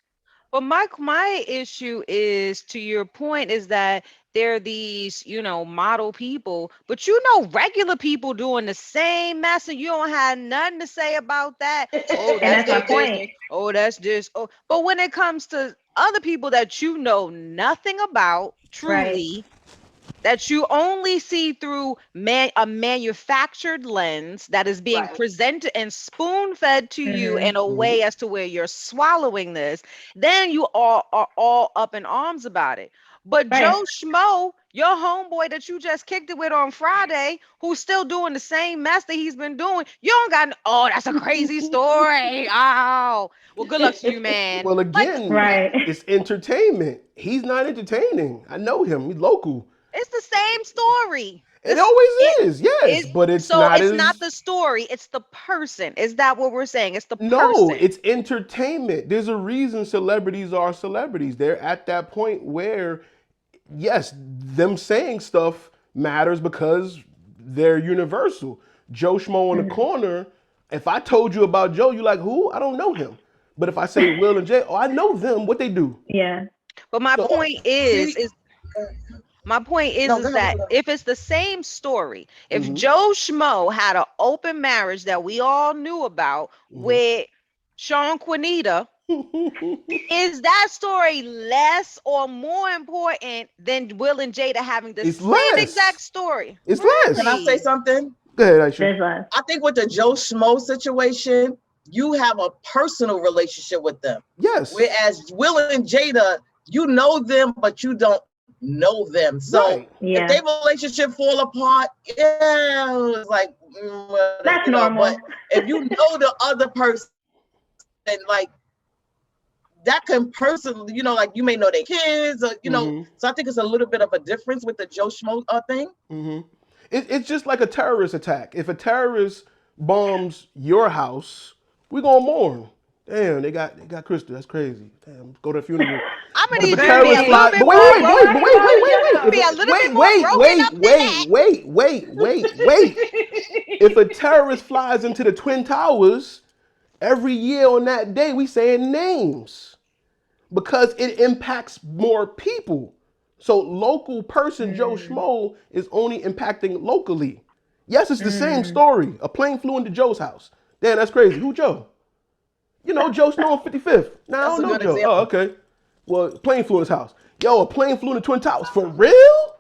But my issue is, to your point, is that there are these, model people, but regular people doing the same mess, and you don't have nothing to say about that. Oh, And that's that's my their point. business. Oh, that's this. Oh, but when it comes to other people that you know nothing about, truly, that you only see through a manufactured lens that is being presented and spoon-fed to you in a way as to where you're swallowing this, then you are all up in arms about it. But Joe Schmo, your homeboy that you just kicked it with on Friday, who's still doing the same mess that he's been doing, you don't got, oh, that's a crazy story. Oh, well, good luck to you, man. Well, again, it's entertainment. He's not entertaining. I know him. He's local. It's the same story. It always is, yes, but it's not as... not the story, it's the person. Is that what we're saying? It's the person. No, it's entertainment. There's a reason celebrities are celebrities. They're at that point where, yes, them saying stuff matters because they're universal. Joe Schmo in the corner, if I told you about Joe, you're like, who? I don't know him. But if I say Will and Jay, oh, I know them. What they do? Yeah. But my point is that if it's the same story, if Joe Schmo had an open marriage that we all knew about with Sean Quinita, is that story less or more important than Will and Jada having the same exact story? It's less. Can I say something? Go ahead, Aisha. I think with the Joe Schmo situation, you have a personal relationship with them. Yes. Whereas Will and Jada, you know them, but you don't know them. So if their relationship fall apart, it's like that's normal. But if you know the other person, like that can personally, like you may know their kids, or So I think it's a little bit of a difference with the Joe Schmo thing. It's just like a terrorist attack. If a terrorist bombs your house, we're gonna mourn. Damn, they got Krista. That's crazy. Damn, go to the funeral. I'm gonna need you to be a little bit more. Wait. If a terrorist flies into the Twin Towers, every year on that day we saying names because it impacts more people. So local person Joe Schmo is only impacting locally. Yes, it's the same story. A plane flew into Joe's house. Damn, that's crazy. Who Joe? Joe Snow on 55th. Now I don't know Joe. Example. Oh, okay. Well, plane flew in his house. Yo, a plane flew in the Twin Towers. For real?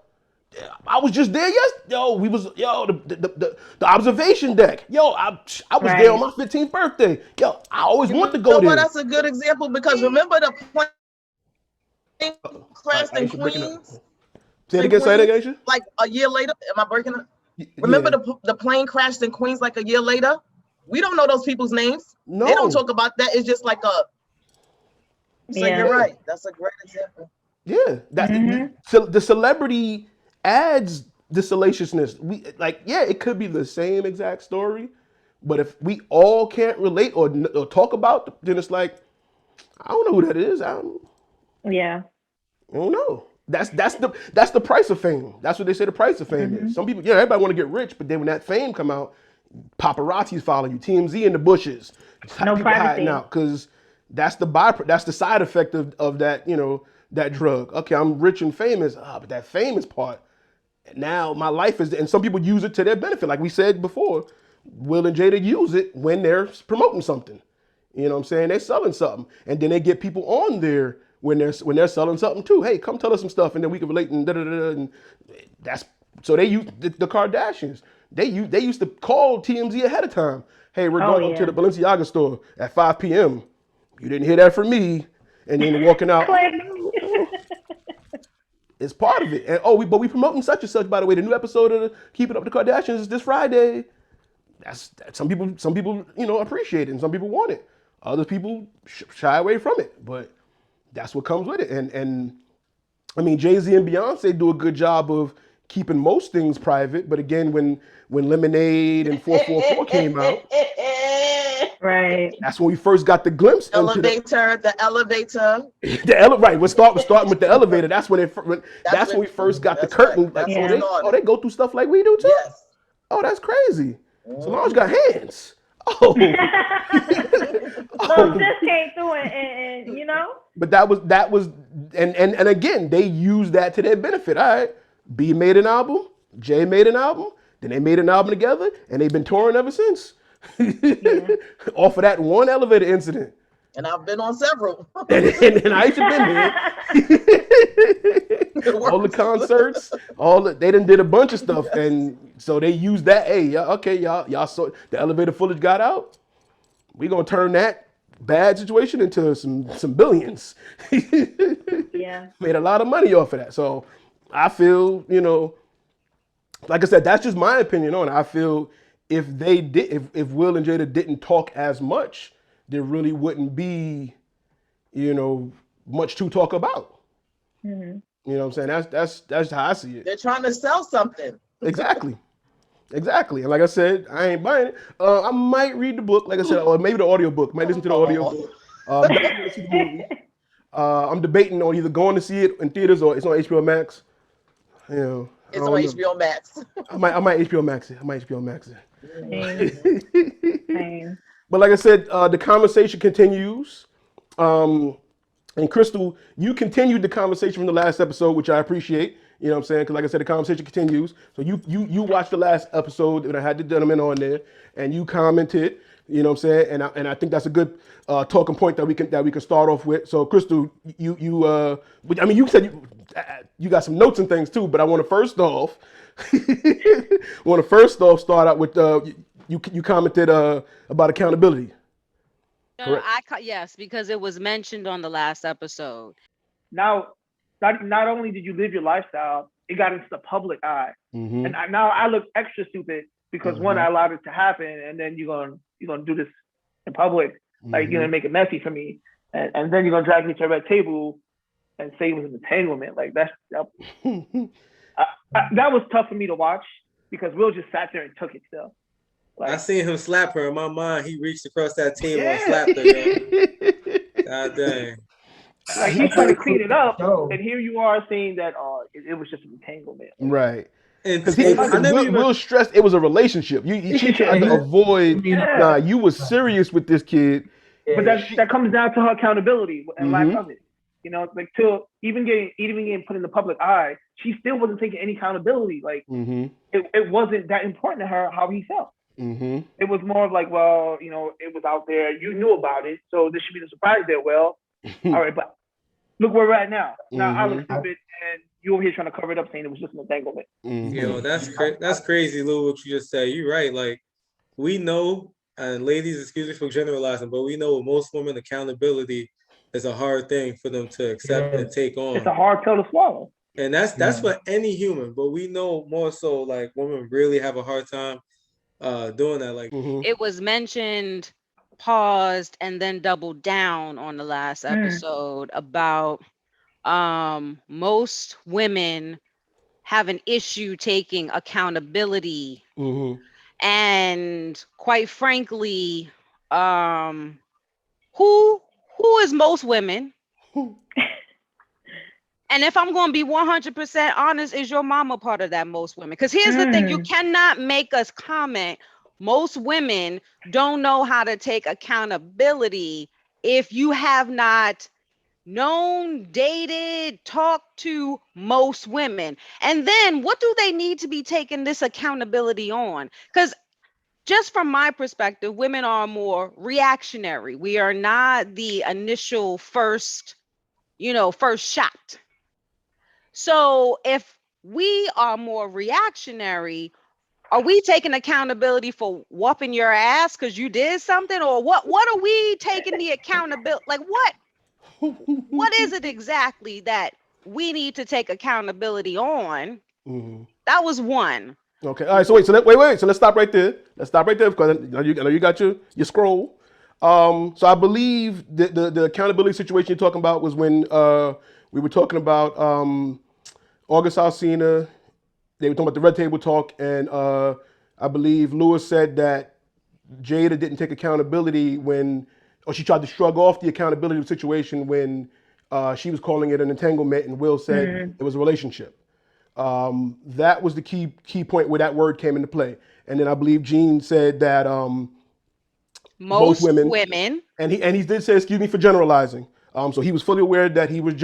I was just there the observation deck. Yo, I was there on my 15th birthday. Yo, I always wanted to go there. Well, that's a good example because remember the plane crashed in Queens? Say it again, Aisha? Like a year later, am I breaking it? Remember the plane crashed in Queens like a year later? We don't know those people's names. No. They don't talk about that. It's just like So you're right. That's a great example. Yeah. So the celebrity adds the salaciousness. It could be the same exact story, but if we all can't relate or talk about, then it's like, I don't know who that is. I don't know. That's the price of fame. That's what they say the price of fame is. Some people, everybody want to get rich, but then when that fame come out, paparazzi's following you, TMZ in the bushes, no people hiding privacy out because that's the side effect of that that drug. Okay, I'm rich and famous, but that famous part, now my life is, and some people use it to their benefit, like we said before. Will and Jada use it when they're promoting something. You know what I'm saying? They're selling something, and then they get people on there when they're selling something too. Hey, come tell us some stuff, and then we can relate and and that's so they use the Kardashians. They used to call TMZ ahead of time. Hey, we're going to the Balenciaga store at 5 p.m. You didn't hear that from me. And then walking out. It's part of it. And but we promoting such and such, by the way. The new episode of Keeping Up with the Kardashians is this Friday. some people appreciate it, and some people want it. Other people shy away from it, but that's what comes with it. And I mean, Jay-Z and Beyonce do a good job of keeping most things private, but again, when Lemonade and 444 came out, Right. that's when we first got the glimpse into The elevator. Right. We're starting with the elevator. That's when that's when we first got the curtain. Right. Like, they go through stuff like we do too. Yes. Oh, that's crazy. Solange got hands. Oh. Well, this came through and you know. But that was and again, they used that to their benefit. All right. B made an album, Jay made an album, then they made an album together, and they've been touring ever since. Off of that one elevator incident. And I've been on several. and I used to been there. All the concerts, they done did a bunch of stuff, and so they used that. Hey, y'all saw the elevator footage got out. We gonna turn that bad situation into some billions. Yeah. Made a lot of money off of that. So I feel, like I said, that's just my opinion on it. I feel if Will and Jada didn't talk as much, there really wouldn't be, much to talk about. Mm-hmm. You know what I'm saying? That's how I see it. They're trying to sell something. Exactly. And like I said, I ain't buying it. I might read the book, like I said, or maybe the audio book. Might listen to the audio book. Definitely see the movie. I'm debating on either going to see it in theaters or it's on HBO Max. It's on HBO Max. I might HBO Max it. Same. But like I said, the conversation continues. And Crystal, you continued the conversation from the last episode, which I appreciate. You know what I'm saying? Because like I said, the conversation continues. So you watched the last episode that I had the gentleman on there, and you commented. You know what I'm saying? And I think that's a good talking point that we can start off with. So Crystal, you said you got some notes and things too, but I want to first off start out with you commented about accountability. No, yes, because it was mentioned on the last episode. Now, not only did you live your lifestyle, it got into the public eye, Mm-hmm. and now I look extra stupid because one, I allowed it to happen, and then you're gonna do this in public, like you're gonna make it messy for me, and then you're gonna drag me to a red table and say it was an entanglement. Like that was tough for me to watch because Will just sat there and took it still. Like, I seen him slap her. In my mind, he reached across that table and slapped her. Yo. God dang. Like he's trying to clean it up, and here you are saying that it was just an entanglement. Right. Because Will stressed it was a relationship. She tried to avoid. Nah, you was serious with this kid. But that comes down to her accountability and lack of it. Like till even getting put in the public eye, she still wasn't taking any accountability. Like it wasn't that important to her how he felt. It was more of like, well, it was out there. You knew about it, so this should be the surprise there. Well, all right, but look where we're at now. Now I look stupid, and you over here trying to cover it up, saying it was just an entanglement. Yo, that's crazy, Lou. What you just said. You're right. Like we know, and ladies, excuse me for generalizing, but we know with most women, accountability is a hard thing for them to accept and take on. It's a hard pill to swallow. And that's for any human, but we know more so like women really have a hard time doing that. Like it was mentioned, paused, and then doubled down on the last episode about most women have an issue taking accountability. And quite frankly, who is most women? And if I'm going to be 100% honest, is your mama part of that most women? Because here's the thing, you cannot make us comment. Most women don't know how to take accountability if you have not known, dated, talked to most women. And then what do they need to be taking this accountability on? Because just from my perspective, women are more reactionary. We are not the initial first shot. So if we are more reactionary, are we taking accountability for whooping your ass because you did something? Or what are we taking the accountability? Like what is it exactly that we need to take accountability on? That was one. Okay. All right. So wait. Wait. So let's stop right there. Let's stop right there because I know you got your scroll. So I believe the accountability situation you're talking about was when we were talking about August Alsina. They were talking about the red table talk, and I believe Lewis said that Jada didn't take accountability or she tried to shrug off the accountability of the situation when she was calling it an entanglement, and Will said it was a relationship. That was the key point where that word came into play. And then I believe Gene said that both Most women, women. and he did say, excuse me for generalizing. So he was fully aware that he was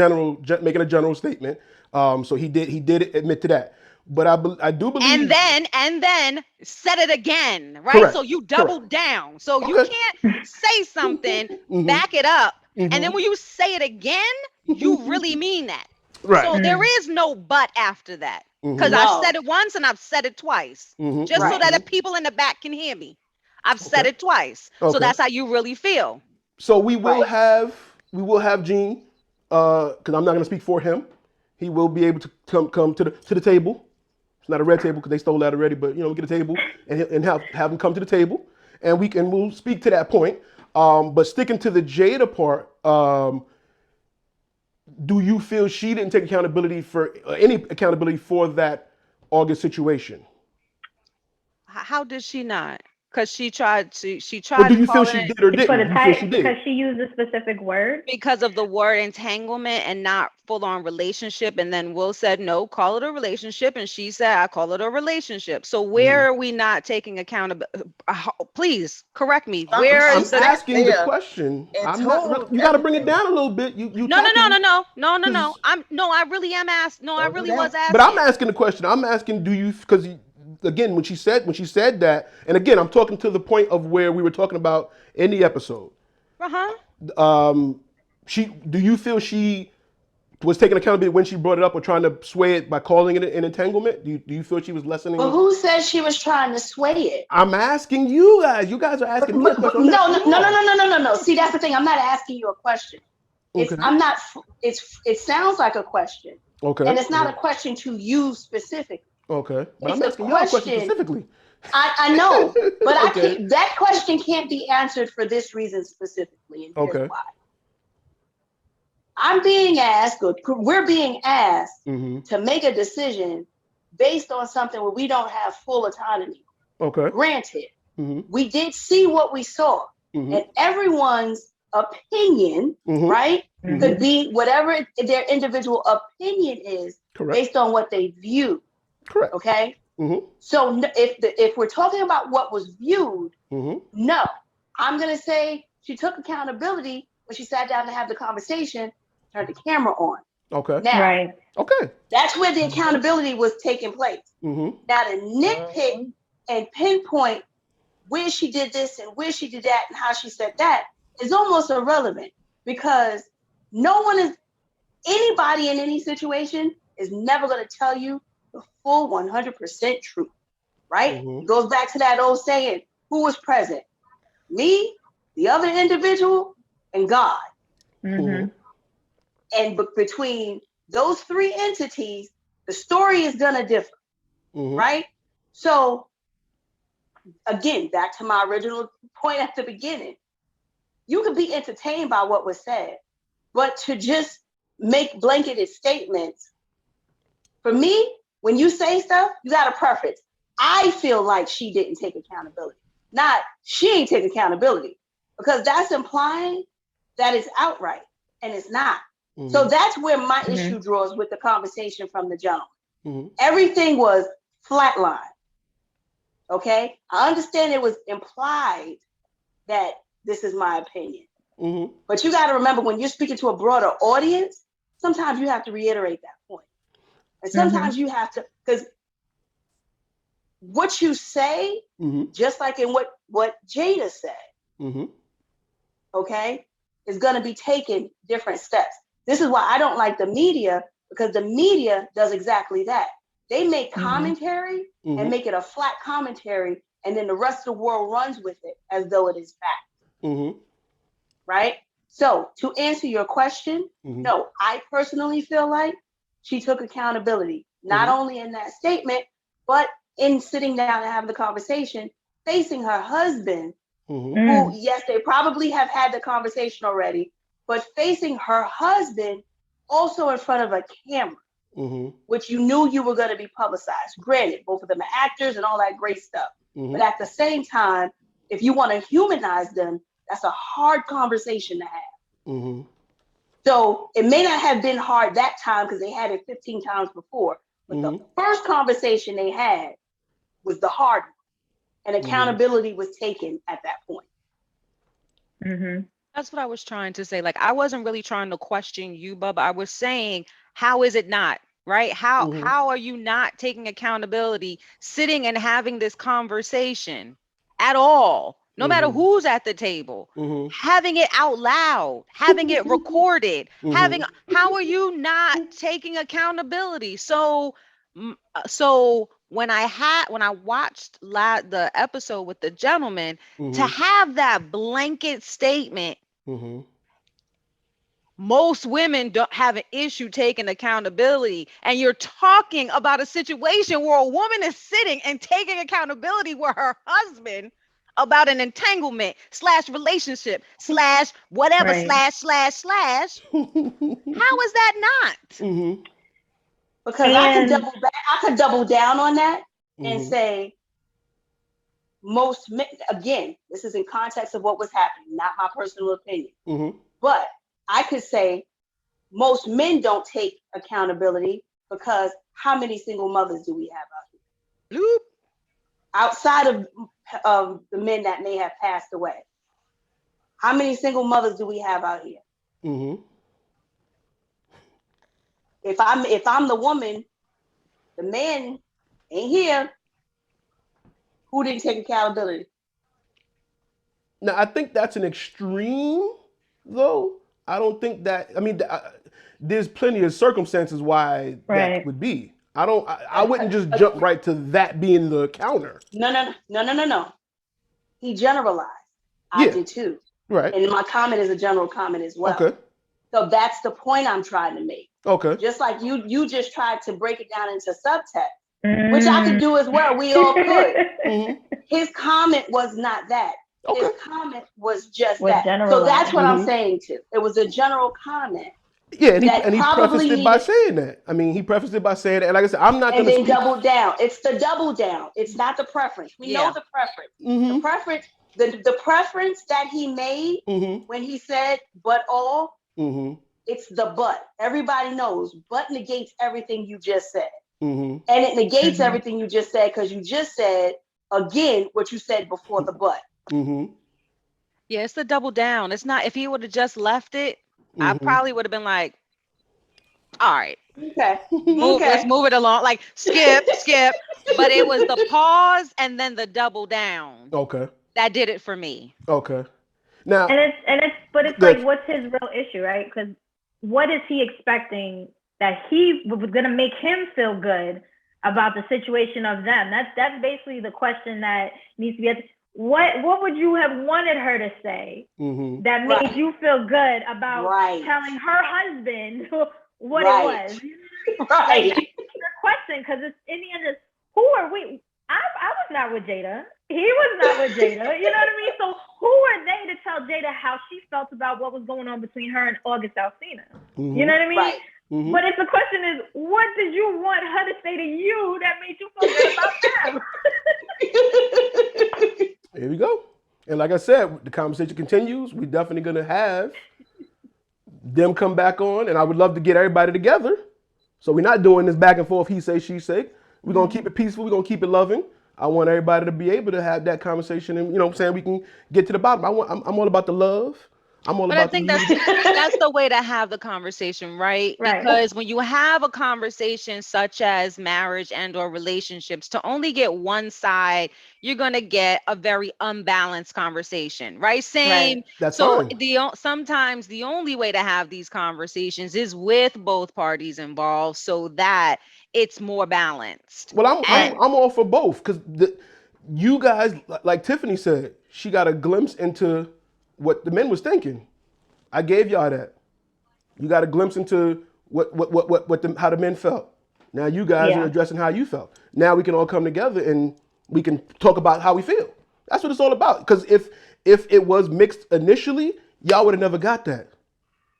making a general statement. So he did admit to that. But I do believe. And then said it again, right? Correct. So you doubled down. So you Okay. can't say something, back it up, and then when you say it again, you really mean that. Right. So there is no but after that. Because No. I've said it once and I've said it twice. Just so that the people in the back can hear me. I've said it twice. So Okay. that's how you really feel. So we will have Gene, because I'm not going to speak for him. He will be able to come to the table. It's not a red table because they stole that already, but we get a table and have him come to the table, and we'll speak to that point. But sticking to the Jada part, do you feel she didn't take accountability for any accountability for that August situation? How did she not? Because she tried Or do you feel calling she it did or She put didn't? a Do you feel she tight did? because she used a specific word. because of the word entanglement and not full on relationship. And then Will said, no, call it a relationship. And she said, I call it a relationship. So where are we not taking accountability? Please correct me. Where I'm is the asking the there question. and I'm not. told You got to bring it everything. down a little bit. You No. I really am asked. No, I Don't do really that. was asking. But I'm asking the question. I'm asking, do you? Because again, when she said that, and again, I'm talking to the point of where we were talking about in the episode. Do you feel she was taking accountability when she brought it up, or trying to sway it by calling it an entanglement? Do you feel she was lessening? But who said she was trying to sway it? I'm asking you guys. You guys are asking me a question. No. See, that's the thing. I'm not asking you a question. Okay. It sounds like a question. Okay. And it's not a question to you specifically. Okay. But It's I'm asking y'all a question specifically. I know, but Okay. that question can't be answered for this reason specifically, and here's why. I'm being asked, or we're being asked to make a decision based on something where we don't have full autonomy. Okay. Granted, we did see what we saw, and everyone's opinion, right, could be whatever their individual opinion is. Correct. Based on what they view. Correct. Okay. So if we're talking about what was viewed, no, I'm gonna say she took accountability when she sat down to have the conversation, turned the camera on. Okay. Now, okay, that's where the accountability was taking place. Now to nitpick and pinpoint where she did this and where she did that and how she said that is almost irrelevant, because anybody in any situation is never going to tell you the full 100% truth, right? It goes back to that old saying, who was present? Me, the other individual, and God. And between those three entities, the story is going to differ, right? So again, back to my original point at the beginning, you could be entertained by what was said, but to just make blanketed statements, for me, when you say stuff, you got to preface. I feel like she didn't take accountability, not she ain't take accountability, because that's implying that it's outright, and it's not. So that's where my issue draws with the conversation from the gentleman. Everything was flatline. Okay, I understand it was implied that this is my opinion, but you got to remember, when you're speaking to a broader audience, sometimes you have to reiterate that point. And sometimes you have to, because what you say, just like in what Jada said, okay, is going to be taken different steps. This is why I don't like the media, because the media does exactly that. They make commentary and make it a flat commentary, and then the rest of the world runs with it as though it is fact. Right? So to answer your question, no, I personally feel like she took accountability, not only in that statement, but in sitting down and having the conversation, facing her husband, Mm-hmm. who, yes, they probably have had the conversation already, but facing her husband also in front of a camera, Mm-hmm. which you knew you were going to be publicized. Granted, both of them are actors and all that great stuff. Mm-hmm. But at the same time, if you want to humanize them, that's a hard conversation to have. Mm-hmm. So it may not have been hard that time because they had it 15 times before, but the first conversation they had was the hard one, and accountability was taken at that point. Mm-hmm. That's what I was trying to say. Like, I wasn't really trying to question you, Bubba. I was saying, how is it not? Right? How are you not taking accountability, sitting and having this conversation at all? No matter who's at the table, having it out loud, having it recorded, how are you not taking accountability? So when I watched the episode with the gentleman, to have that blanket statement, most women don't have an issue taking accountability. And you're talking about a situation where a woman is sitting and taking accountability with her husband about an entanglement / relationship / whatever / How is that not? Because I could double down on that and say most men, again, this is in context of what was happening, not my personal opinion. But I could say most men don't take accountability because how many single mothers do we have out here? Outside of the men that may have passed away. How many single mothers do we have out here? If I'm the woman, the man ain't here. Who didn't take accountability? Now, I think that's an extreme, though. I don't think that. I mean, there's plenty of circumstances why that would be. I wouldn't just jump right to that being the counter. No. He generalized. I did too. Right. And my comment is a general comment as well. Okay. So that's the point I'm trying to make. Okay. Just like you just tried to break it down into subtext, which I could do as well. We all could. His comment was not that. Okay. His comment was just that. So that's what I'm saying too. It was a general comment. Yeah, and he prefaced it by saying that. I mean, he prefaced it by saying that. And like I said, I'm not going to. And then double down. It's the double down. It's not the preference. We know the preference. The preference. The preference that he made when he said "but all," it's the but. Everybody knows but negates everything you just said, and it negates everything you just said because you just said again what you said before the but. Yeah, it's the double down. It's not. If he would have just left it, I probably would have been like, all right, let's move it along. Like skip. But it was the pause and then the double down. Okay. That did it for me. Okay. Now. But it's like, what's his real issue, right? Because what is he expecting that he was going to make him feel good about the situation of them? That's basically the question that needs to be asked. What would you have wanted her to say that made you feel good about telling her husband what it was? Like, that's the question, because it's in the end, it's who are we? I was not with Jada. He was not with Jada. You know what I mean? So who are they to tell Jada how she felt about what was going on between her and August Alsina? You know what I mean? Right. But if the question is, what did you want her to say to you that made you feel good about them? Here we go. And like I said, the conversation continues. We're definitely going to have them come back on, and I would love to get everybody together. So we're not doing this back and forth, he say, she say. We're going to keep it peaceful. We're going to keep it loving. I want everybody to be able to have that conversation, and, you know what I'm saying, we can get to the bottom. I'm all about the love. But I think that's the way to have the conversation, right? Because when you have a conversation such as marriage and or relationships, to only get one side, you're going to get a very unbalanced conversation, right? Same. Right. That's so fine. sometimes the only way to have these conversations is with both parties involved so that it's more balanced. Well, I'm all for both, because you guys, like Tiffany said, she got a glimpse into what the men was thinking. I gave y'all that. You got a glimpse into how the men felt. Now you guys are addressing how you felt. Now we can all come together and we can talk about how we feel. That's what it's all about. Because if it was mixed initially, y'all would have never got that.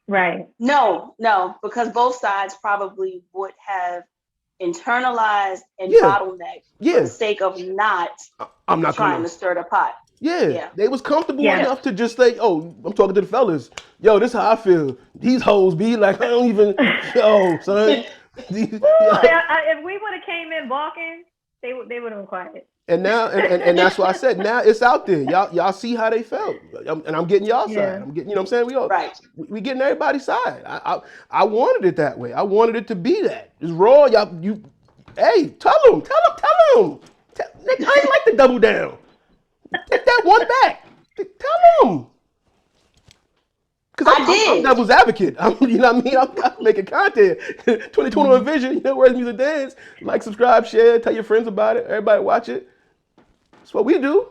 Right. No, because both sides probably would have internalized and bottlenecked for the sake of not trying to stir the pot. Yeah, they was comfortable enough to just say, "Oh, I'm talking to the fellas. Yo, this is how I feel. These hoes be like, I don't even, yo, son." If we would have came in balking, they would have been quiet. And now, and that's why I said, now it's out there. Y'all see how they felt, and I'm getting y'all side. I'm getting, you know what I'm saying? We getting everybody's side. I wanted it that way. I wanted it to be that. It's raw. Hey, tell them. Nigga, I ain't like to double down. Take that one back. Tell them. Because I'm devil's advocate. You know what I mean? I'm making content. 2021 Vision, you know, Where's Music Dance? Like, subscribe, share, tell your friends about it. Everybody watch it. That's what we do. You know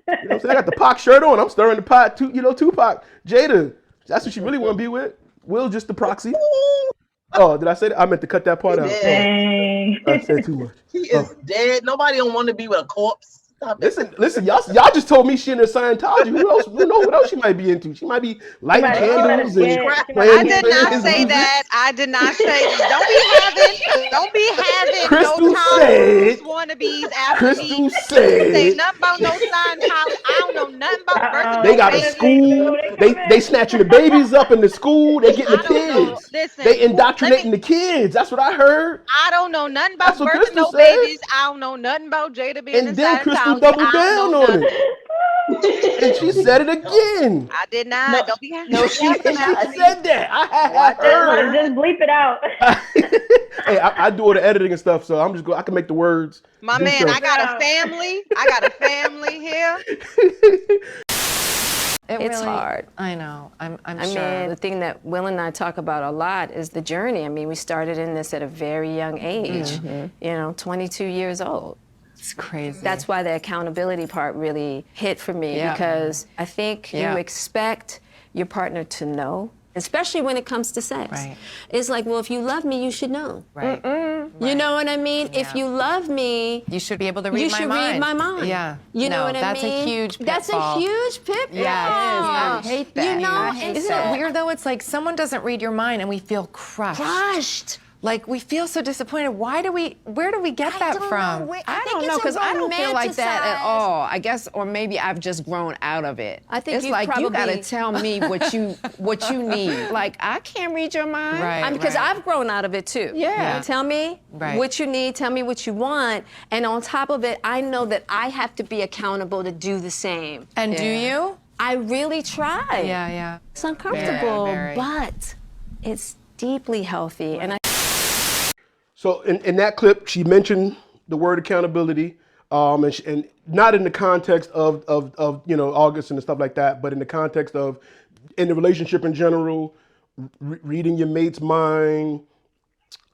what I'm saying? I got the Pac shirt on. I'm stirring the pot. Tupac. Jada. That's what she really want to be with. Will just the proxy. Oh, did I say that? I meant to cut that part out. I said too much. He is dead. Nobody don't want to be with a corpse. Listen, y'all just told me she into Scientology. Who knows what else she might be into? She might be lighting candles and I did not say that. I did not say don't be having Crystal no Tom wannabes after Crystal me. said Say nothing about no Scientology. I don't know nothing about birthing. They got a school. They snatching the babies up in the school. They getting the kids. Listen, they indoctrinating the kids. That's what I heard. I don't know nothing about birthing Crystal no said. babies. I don't know nothing about Jada being And then Crystal doubled down on it. And she said it again. I did not. Don't be she said that. I heard. Just bleep it out. Hey, I do all the editing and stuff, so I'm just I can make the words. My man, I got a family. I got a family here. It's hard. I know. I'm sure. I mean, the thing that Will and I talk about a lot is the journey. I mean, we started in this at a very young age. You know, 22 years old. It's crazy. That's why the accountability part really hit for me because I think you expect your partner to know, especially when it comes to sex. Right. It's like, well, if you love me, you should know. Right. You know what I mean? Yeah. If you love me, you should be able to read you my should mind. read my mind. Yeah. You know what I mean? That's a huge pitfall. That's a huge pitfall. Yeah, it is. I hate that. You know, Isn't it weird though? It's like someone doesn't read your mind and we feel crushed. Like we feel so disappointed. Where do we get that from? I don't know, because I don't feel like that at all. I guess, or maybe I've just grown out of it. I think it's like you gotta tell me what you need. Like I can't read your mind. Right. Because I've grown out of it too. Yeah. Tell me what you need. Tell me what you want. And on top of it, I know that I have to be accountable to do the same. And do you? I really try. Yeah. It's uncomfortable, but it's deeply healthy. And So in that clip, she mentioned the word accountability, and not in the context of you know, August and stuff like that, but in the context of in the relationship in general, reading your mate's mind,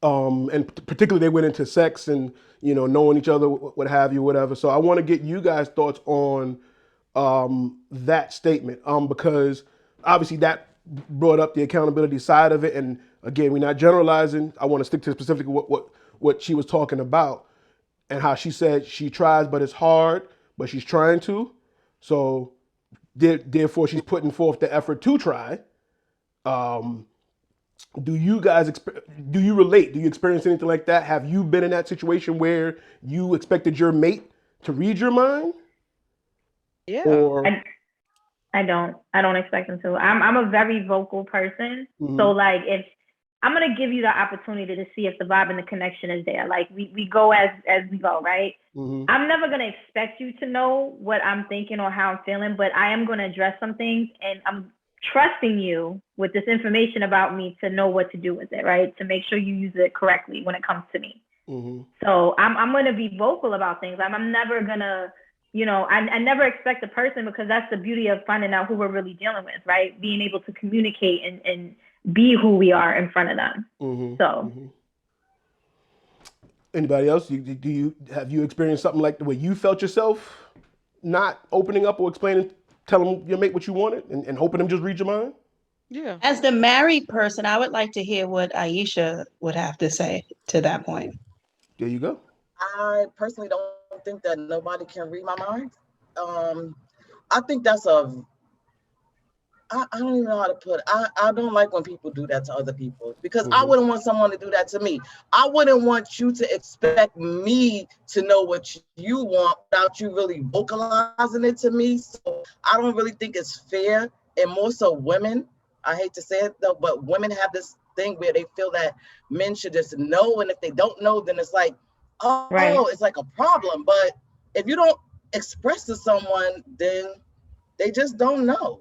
and particularly they went into sex and, you know, knowing each other, what have you, whatever. So I want to get you guys' thoughts on that statement, because obviously that brought up the accountability side of it, and again, we're not generalizing. I want to stick to specifically what she was talking about and how she said she tries, but it's hard, but she's trying to. So therefore, she's putting forth the effort to try. Do you guys, do you relate? Do you experience anything like that? Have you been in that situation where you expected your mate to read your mind? Yeah. Or... I don't expect them to. I'm a very vocal person. So like if I'm gonna give you the opportunity to see if the vibe and the connection is there. Like we go as we go, right? I'm never gonna expect you to know what I'm thinking or how I'm feeling, but I am gonna address some things, and I'm trusting you with this information about me to know what to do with it, right? To make sure you use it correctly when it comes to me. So I'm gonna be vocal about things. I'm never gonna, you know, I never expect a person, because that's the beauty of finding out who we're really dealing with, right? Being able to communicate and be who we are in front of them. Anybody else? Have you experienced something like the way you felt yourself not opening up or explaining, telling your mate what you wanted and hoping them just read your mind? Yeah. As the married person, I would like to hear what Aisha would have to say to that point. There you go. I personally don't think that nobody can read my mind. I think that's I don't even know how to put it. I don't like when people do that to other people because I wouldn't want someone to do that to me. I wouldn't want you to expect me to know what you want without you really vocalizing it to me. So I don't really think it's fair. And more so women, I hate to say it though, but women have this thing where they feel that men should just know. And if they don't know, then it's like, oh, Right. it's like a problem. But if you don't express to someone, then they just don't know.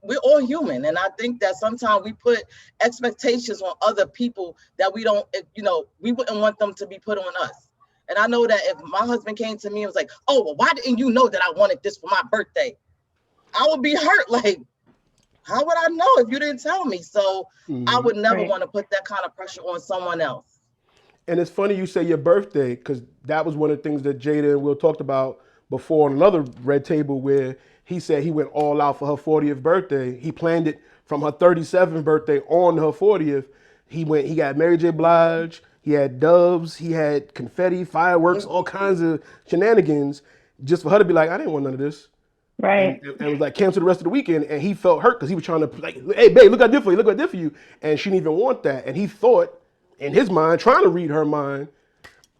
We're all human, and I think that sometimes we put expectations on other people that we don't, we wouldn't want them to be put on us. And I know that if my husband came to me and was like, oh, well, why didn't you know that I wanted this for my birthday? I would be hurt. Like, how would I know if you didn't tell me? So I would never want to put that kind of pressure on someone else. And it's funny you say your birthday, because that was one of the things that Jada and Will talked about before on another red table, where he said he went all out for her 40th birthday. He planned it from her 37th birthday on her 40th. He got Mary J. Blige, he had doves, he had confetti, fireworks, all kinds of shenanigans, just for her to be like, I didn't want none of this. Right. And was like, cancel the rest of the weekend. And he felt hurt because he was trying to, like, hey, babe, look what I did for you, look what I did for you. And she didn't even want that. And he thought, in his mind, trying to read her mind,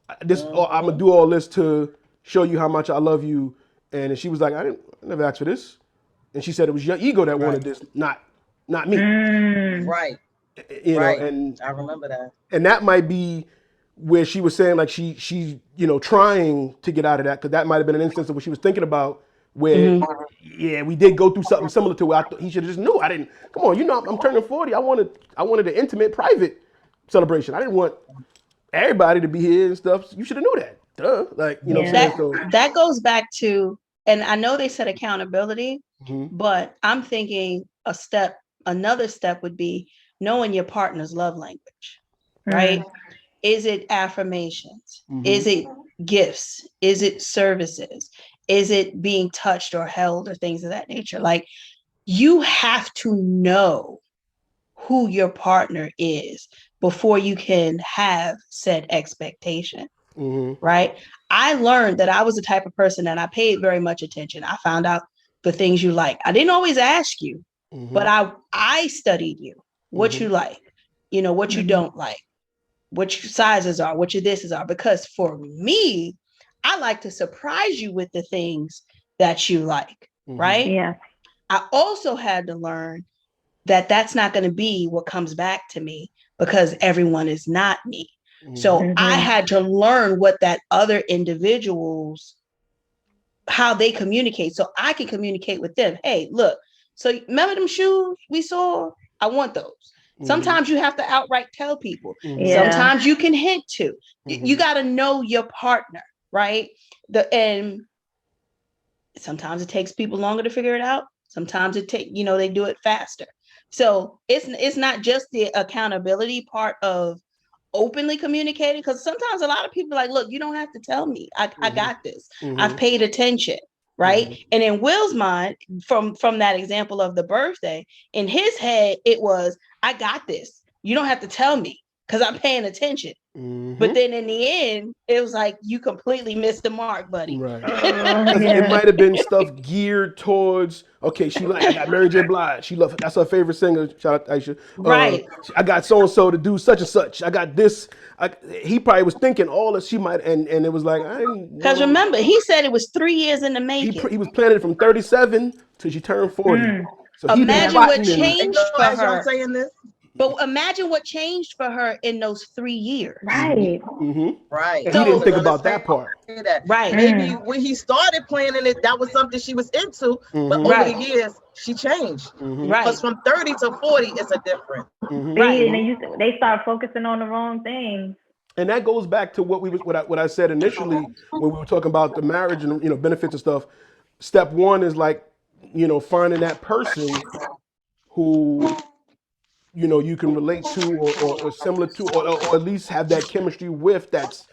I'm gonna do all this to show you how much I love you. And she was like, I never asked for this. And she said it was your ego that wanted this, not me. Right. And I remember that. And that might be where she was saying, like, she trying to get out of that, because that might have been an instance of what she was thinking about, where we did go through something similar to where I thought he should have just knew. I didn't. Come on, I'm turning 40. I wanted an intimate, private celebration. I didn't want everybody to be here and stuff. You should have knew that. Duh. Like, you know what I'm saying? So That goes back to, and I know they said accountability, but I'm thinking another step would be knowing your partner's love language, right? Is it affirmations? Is it gifts? Is it services? Is it being touched or held or things of that nature? Like, you have to know who your partner is before you can have said expectation, right? I learned that I was the type of person that I paid very much attention. I found out the things you like. I didn't always ask you, but I studied you, what you like, what you don't like, what your sizes are, what your thises are. Because for me, I like to surprise you with the things that you like, right? Yeah. I also had to learn that that's not going to be what comes back to me, because everyone is not me. So I had to learn what that other individuals, how they communicate, so I can communicate with them. Hey, look, so remember them shoes we saw? I want those. Sometimes you have to outright tell people. Sometimes you can hint to. You got to know your partner, right? And sometimes it takes people longer to figure it out. Sometimes they do it faster. So it's not just the accountability part of openly communicating, because sometimes a lot of people are like, look, you don't have to tell me. I got this. I've paid attention, right? And in Will's mind, from that example of the birthday, in his head, it was, I got this. You don't have to tell me because I'm paying attention. But then in the end, it was like, you completely missed the mark, buddy. Right. It might have been stuff geared towards, okay, I got Mary J. Blige. That's her favorite singer. Shout out to Aisha. Right. I got so-and-so to do such and such. I got this. He probably was thinking all that she might, and it was like, because remember, he said it was 3 years in the making. He was planning it from 37 till she turned 40. So imagine what changed for her. Saying this. But imagine what changed for her in those 3 years. Right. Right. And he didn't think about that part. Right. Maybe when he started planning it, that was something she was into. But over the years, she changed. Right. Because from 30 to 40, it's a different. Right. And they start focusing on the wrong things. And that goes back to what I said initially when we were talking about the marriage and benefits and stuff. Step one is like, finding that person who you can relate to or similar to, or at least have that chemistry with, that's,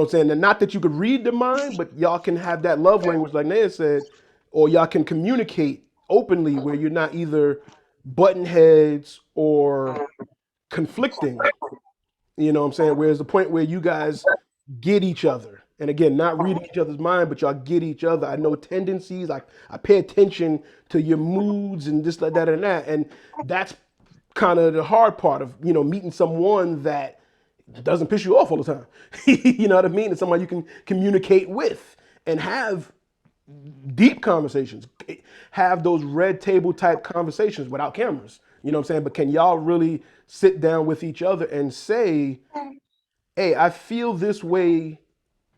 saying, and not that you could read the mind, but y'all can have that love language, like Naya said, or y'all can communicate openly where you're not either button heads or conflicting. You know what I'm saying? Where's the point where you guys get each other? And again, not reading each other's mind, but y'all get each other. I know tendencies. I pay attention to your moods and this, like that, and that. And that's kind of the hard part of, meeting someone that doesn't piss you off all the time. You know what I mean? It's someone you can communicate with and have deep conversations, have those red table type conversations without cameras. You know what I'm saying? But can y'all really sit down with each other and say, hey, I feel this way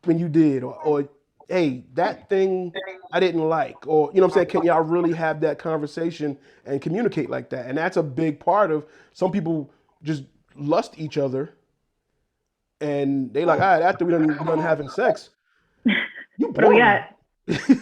when you did, or hey, that thing I didn't like, or you know what I'm saying? Can y'all really have that conversation and communicate like that? And that's a big part of some people just lust each other and they like, all right, after we're done having sex, you What do we boring. got?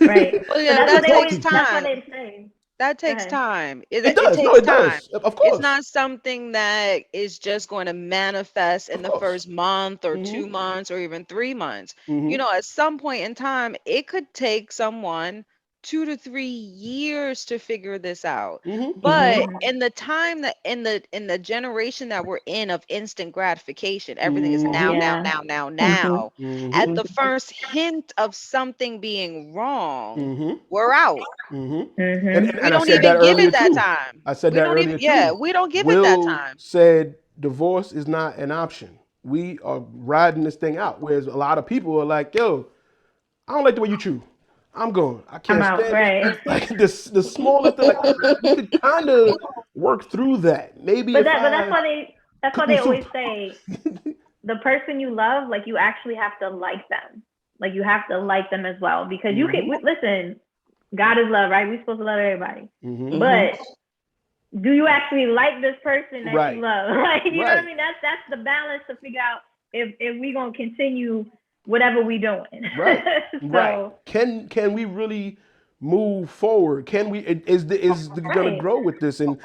Right. Well, yeah, But that takes that's what time. they say. That Go takes ahead. time. It It does. No, takes it time. does. Of It's course. not something that is just going to manifest in Of the course. first month or 2 Mm-hmm. months or even 3 months. Mm-hmm. At some point in time, it could take someone 2 to 3 years to figure this out. Mm-hmm. But in the time that in the generation that we're in of instant gratification, everything is now, now, Yeah. now, now, Mhm. now. Mm-hmm. At the first hint of something being wrong, Mm-hmm. we're out. Mm-hmm. Mhm. We And I don't said that even give earlier it that too. time. I said We that don't even, earlier yeah, too. we don't give it that Will time. said divorce is not an option. We are riding this thing out. Whereas a lot of people are like, yo, I don't like the way you chew. I'm going. I I'm can't out. stand this. Right. Like this, the smallest thing. Like we could kind of work through that. Maybe if But that's I why cook they me always soup. say the person you love, like you actually have to like them. Like you have to like them as well because you can listen. God is love, right? We're supposed to love everybody, Mm-hmm. but do you actually like this person that Right. you love? Like, you know what I Right. mean? That's the balance to figure out if we gonna continue whatever we doing. Right. So Right. Can we really move forward? Can we? Is gonna right. grow with this? And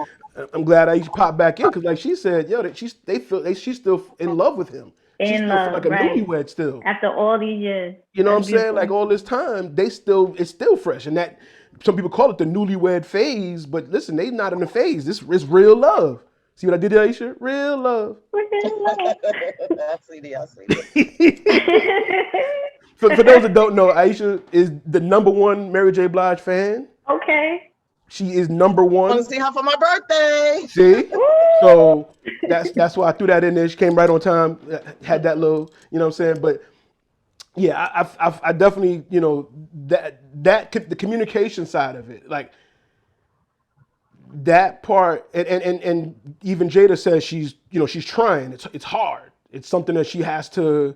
I'm glad Aisha popped back in because, like she said, yo, that she's still in love with him. She In still feel like love, a right? newlywed still. After all these years, You know what I'm that's saying? Like beautiful. all this time, it's still fresh. And that some people call it the newlywed phase, but listen, they not in the phase. This is real love. See what I did there, Aisha? Real love. I see it. For those that don't know, Aisha is the #1 Mary J. Blige fan. Okay. She is number Want one. to see her for my birthday? See? So that's why I threw that in there. She came right on time, had that little, you know what I'm saying? But yeah, I definitely, the communication side of it, like that part, and even Jada says she's trying. It's hard. It's something that she has to,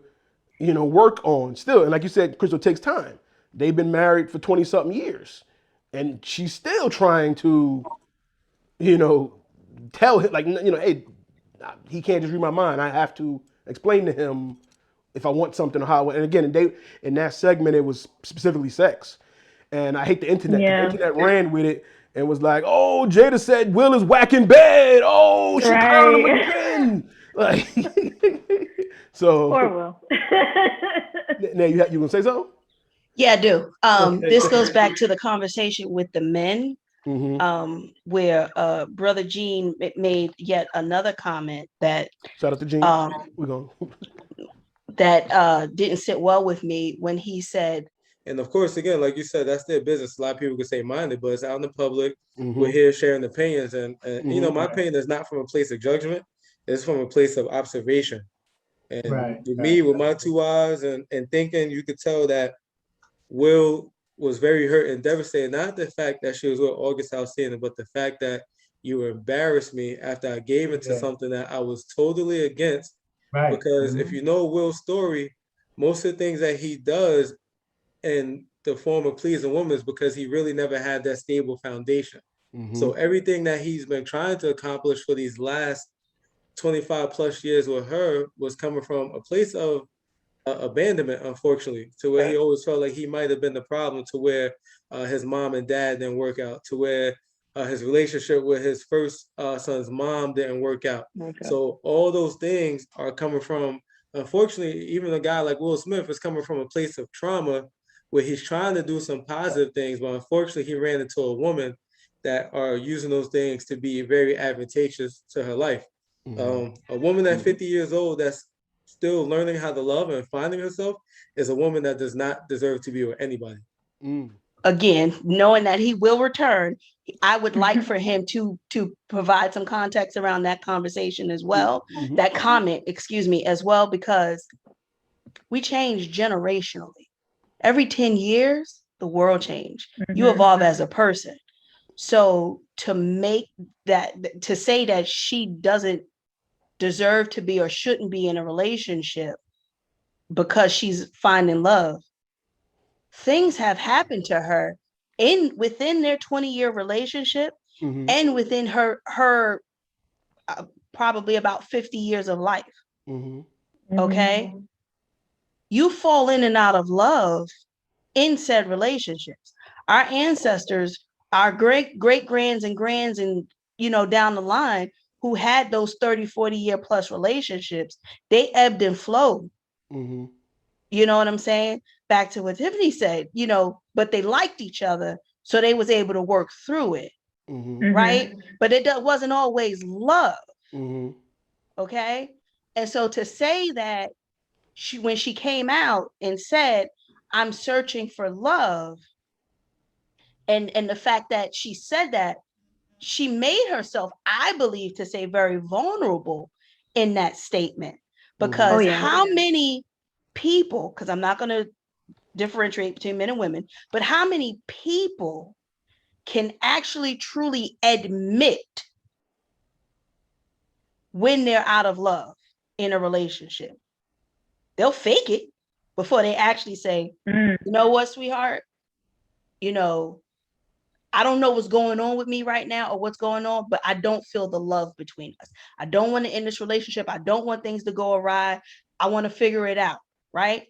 work on still. And like you said, Crystal, it takes time. They've been married for 20 something years, and she's still trying to, tell him like, hey, he can't just read my mind. I have to explain to him if I want something or how. And again, in that segment, it was specifically sex. And I hate the internet. Yeah. The internet ran with it and was like, "Oh, Jada said Will is whacking bed. Oh, she clowned him Right. again." Like, so. Poor Will. Now you gonna say something? Yeah, I do. Okay. This goes back to the conversation with the men, Mm-hmm. where Brother Gene made yet another comment that Shout out to Gene. We're going. that didn't sit well with me when he said, And of course, again, like you said, that's their business. A lot of people could say minded, but it's out in the public. Mm-hmm. We're here sharing opinions. And my opinion is not from a place of judgment. It's from a place of observation. And me, with my 2 eyes and thinking, you could tell that Will was very hurt and devastated. Not the fact that she was with August Alsina, but the fact that you embarrassed me after I gave into something that I was totally against. Right. Because if you know Will's story, most of the things that he does in the form of pleasing women is because he really never had that stable foundation. Mm-hmm. So everything that he's been trying to accomplish for these last 25 plus years with her was coming from a place of abandonment, unfortunately, to where he always felt like he might have been the problem, to where his mom and dad didn't work out, to where his relationship with his first son's mom didn't work out. Okay. So all those things are coming from, unfortunately, even a guy like Will Smith is coming from a place of trauma where he's trying to do some positive things, but unfortunately he ran into a woman that are using those things to be very advantageous to her life. A woman at 50 years old that's still learning how to love and finding herself is a woman that does not deserve to be with anybody. Again, knowing that he will return, I would like for him to provide some context around that conversation as well, that comment, excuse me, as well, because we change generationally. Every 10 years, the world change. You evolve as a person. So to make that, to say that she doesn't deserve to be or shouldn't be in a relationship because she's finding love, things have happened to her within their 20-year relationship and within her probably about 50 years of life. Okay. You fall in and out of love in said relationships. Our ancestors, our great-grands and grands and, down the line, who had those 30, 40-year plus relationships, they ebbed and flowed. You know what I'm saying? Back to what Tiffany said, but they liked each other, so they was able to work through it, right? But it wasn't always love, okay? And so to say that when she came out and said, I'm searching for love, and the fact that she said that, she made herself, I believe, to say very vulnerable in that statement, because how many people, because I'm not going to differentiate between men and women, but how many people can actually truly admit when they're out of love in a relationship? They'll fake it before they actually say, you know what, sweetheart, I don't know what's going on with me right now or what's going on, but I don't feel the love between us. I don't want to end this relationship. I don't want things to go awry. I want to figure it out, right?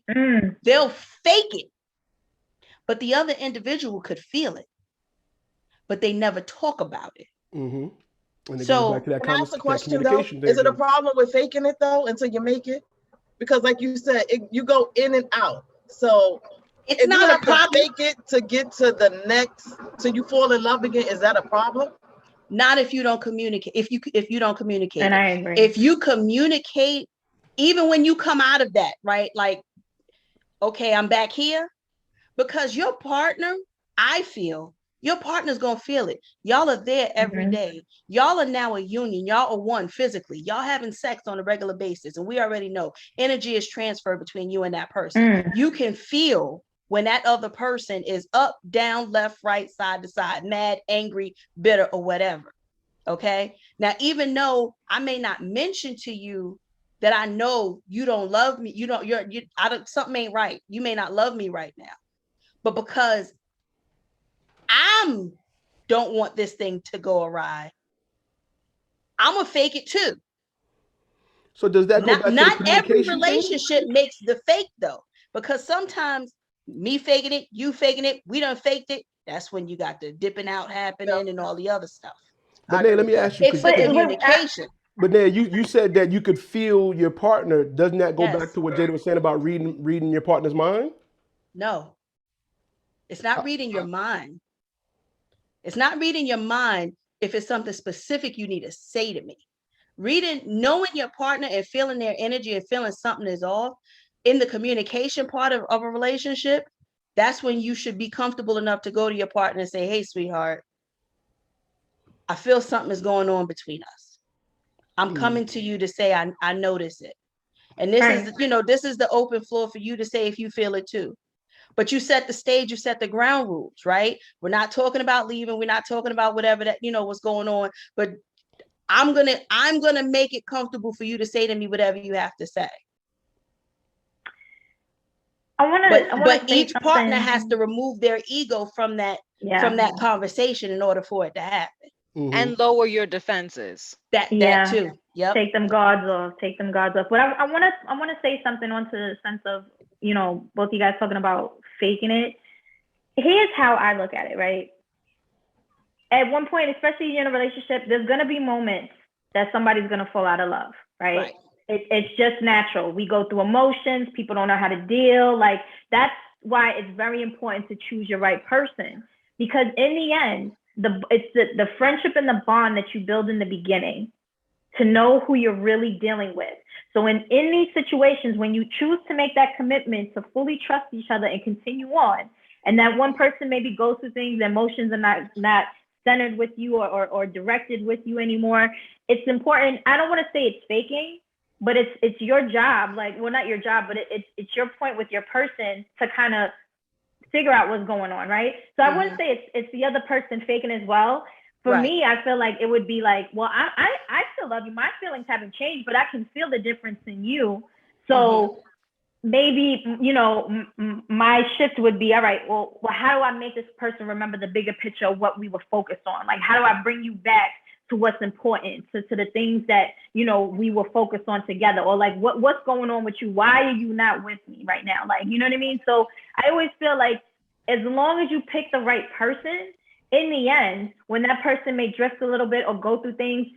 They'll fake it, but the other individual could feel it, but they never talk about it. And it So, goes back to that, can I ask a question, communication though? thing. Is it a problem with faking it, though, until you make it? Because like you said, you go in and out. So it's not a problem. Fake it to get to the next, so you fall in love again. Is that a problem? Not if you don't communicate. If you don't communicate, and I agree. If you communicate, even when you come out of that, right? Like, okay, I'm back here, because your partner, I feel, your partner's gonna feel it. Y'all are there every day. Y'all are now a union. Y'all are one physically. Y'all having sex on a regular basis, and we already know energy is transferred between you and that person. You can feel when that other person is up, down, left, right, side to side, mad, angry, bitter, or whatever. Okay. Now, even though I may not mention to you that I know you don't love me, something ain't right. You may not love me right now, but because I don't want this thing to go awry, I'm gonna fake it too. So does that go back to the not every communication relationship makes the fake, though, because sometimes me faking it, you faking it, we done faked it. That's when you got the dipping out happening and all the other stuff. But Nay, let me ask you, it's the communication. But Nay, you said that you could feel your partner. Doesn't that go back to what Jada was saying about reading your partner's mind? No, it's not reading your mind. It's not reading your mind if it's something specific you need to say to me. Knowing your partner and feeling their energy and feeling something is off in the communication part of a relationship, that's when you should be comfortable enough to go to your partner and say, hey, sweetheart, I feel something is going on between us. I'm coming to you to say I notice it. And this is, this is the open floor for you to say if you feel it too. But you set the stage, you set the ground rules, right? We're not talking about leaving. We're not talking about whatever that, what's going on. But I'm gonna make it comfortable for you to say to me whatever you have to say. But each partner has to remove their ego from that conversation in order for it to happen. And lower your defenses. That too. Yep. Take them guards off. But I want to say something onto the sense of, both you guys talking about faking it. Here's how I look at it, right? At one point, especially in a relationship, there's going to be moments that somebody's going to fall out of love, right? It's just natural. We go through emotions. People don't know how to deal. Like, that's why it's very important to choose your right person. Because in the end, the friendship and the bond that you build in the beginning to know who you're really dealing with. So in these situations, when you choose to make that commitment to fully trust each other and continue on, and that one person maybe goes through things, emotions are not centered with you or directed with you anymore, it's important. I don't want to say it's faking, but it's your job, like, well, not your job, but it's your point with your person to kind of figure out what's going on, right? So I wouldn't say it's the other person faking as well. For me, I feel like it would be like, well, I still love you. My feelings haven't changed, but I can feel the difference in you. So maybe, my shift would be, all right, well, how do I make this person remember the bigger picture of what we were focused on? Like, how do I bring you back to what's important, to the things that, we were focused on together? Or like, what's going on with you? Why are you not with me right now? Like, you know what I mean? So I always feel like as long as you pick the right person, in the end, when that person may drift a little bit or go through things,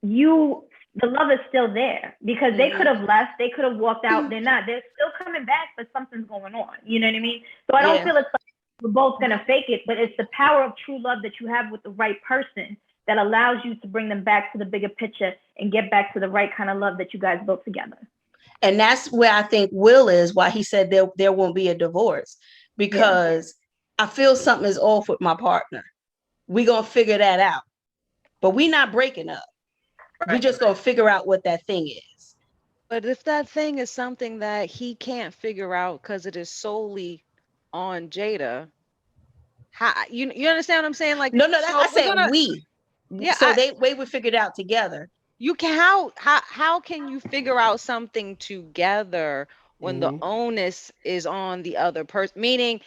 the love is still there, because they could have left, they could have walked out. They're still coming back, but something's going on. You know what I mean? So I don't feel it's like we're both going to fake it, but it's the power of true love that you have with the right person that allows you to bring them back to the bigger picture and get back to the right kind of love that you guys built together. And that's where I think Will is, why he said there won't be a divorce, because I feel something is off with my partner. We're going to figure that out, but we're not breaking up. We're just going to figure out what that thing is. But if that thing is something that he can't figure out because it is solely on Jada, how you understand what I'm saying? Like, no, I said we. Yeah. So they would figure it out together. You can how can you figure out something together when the onus is on the other person? Meaning,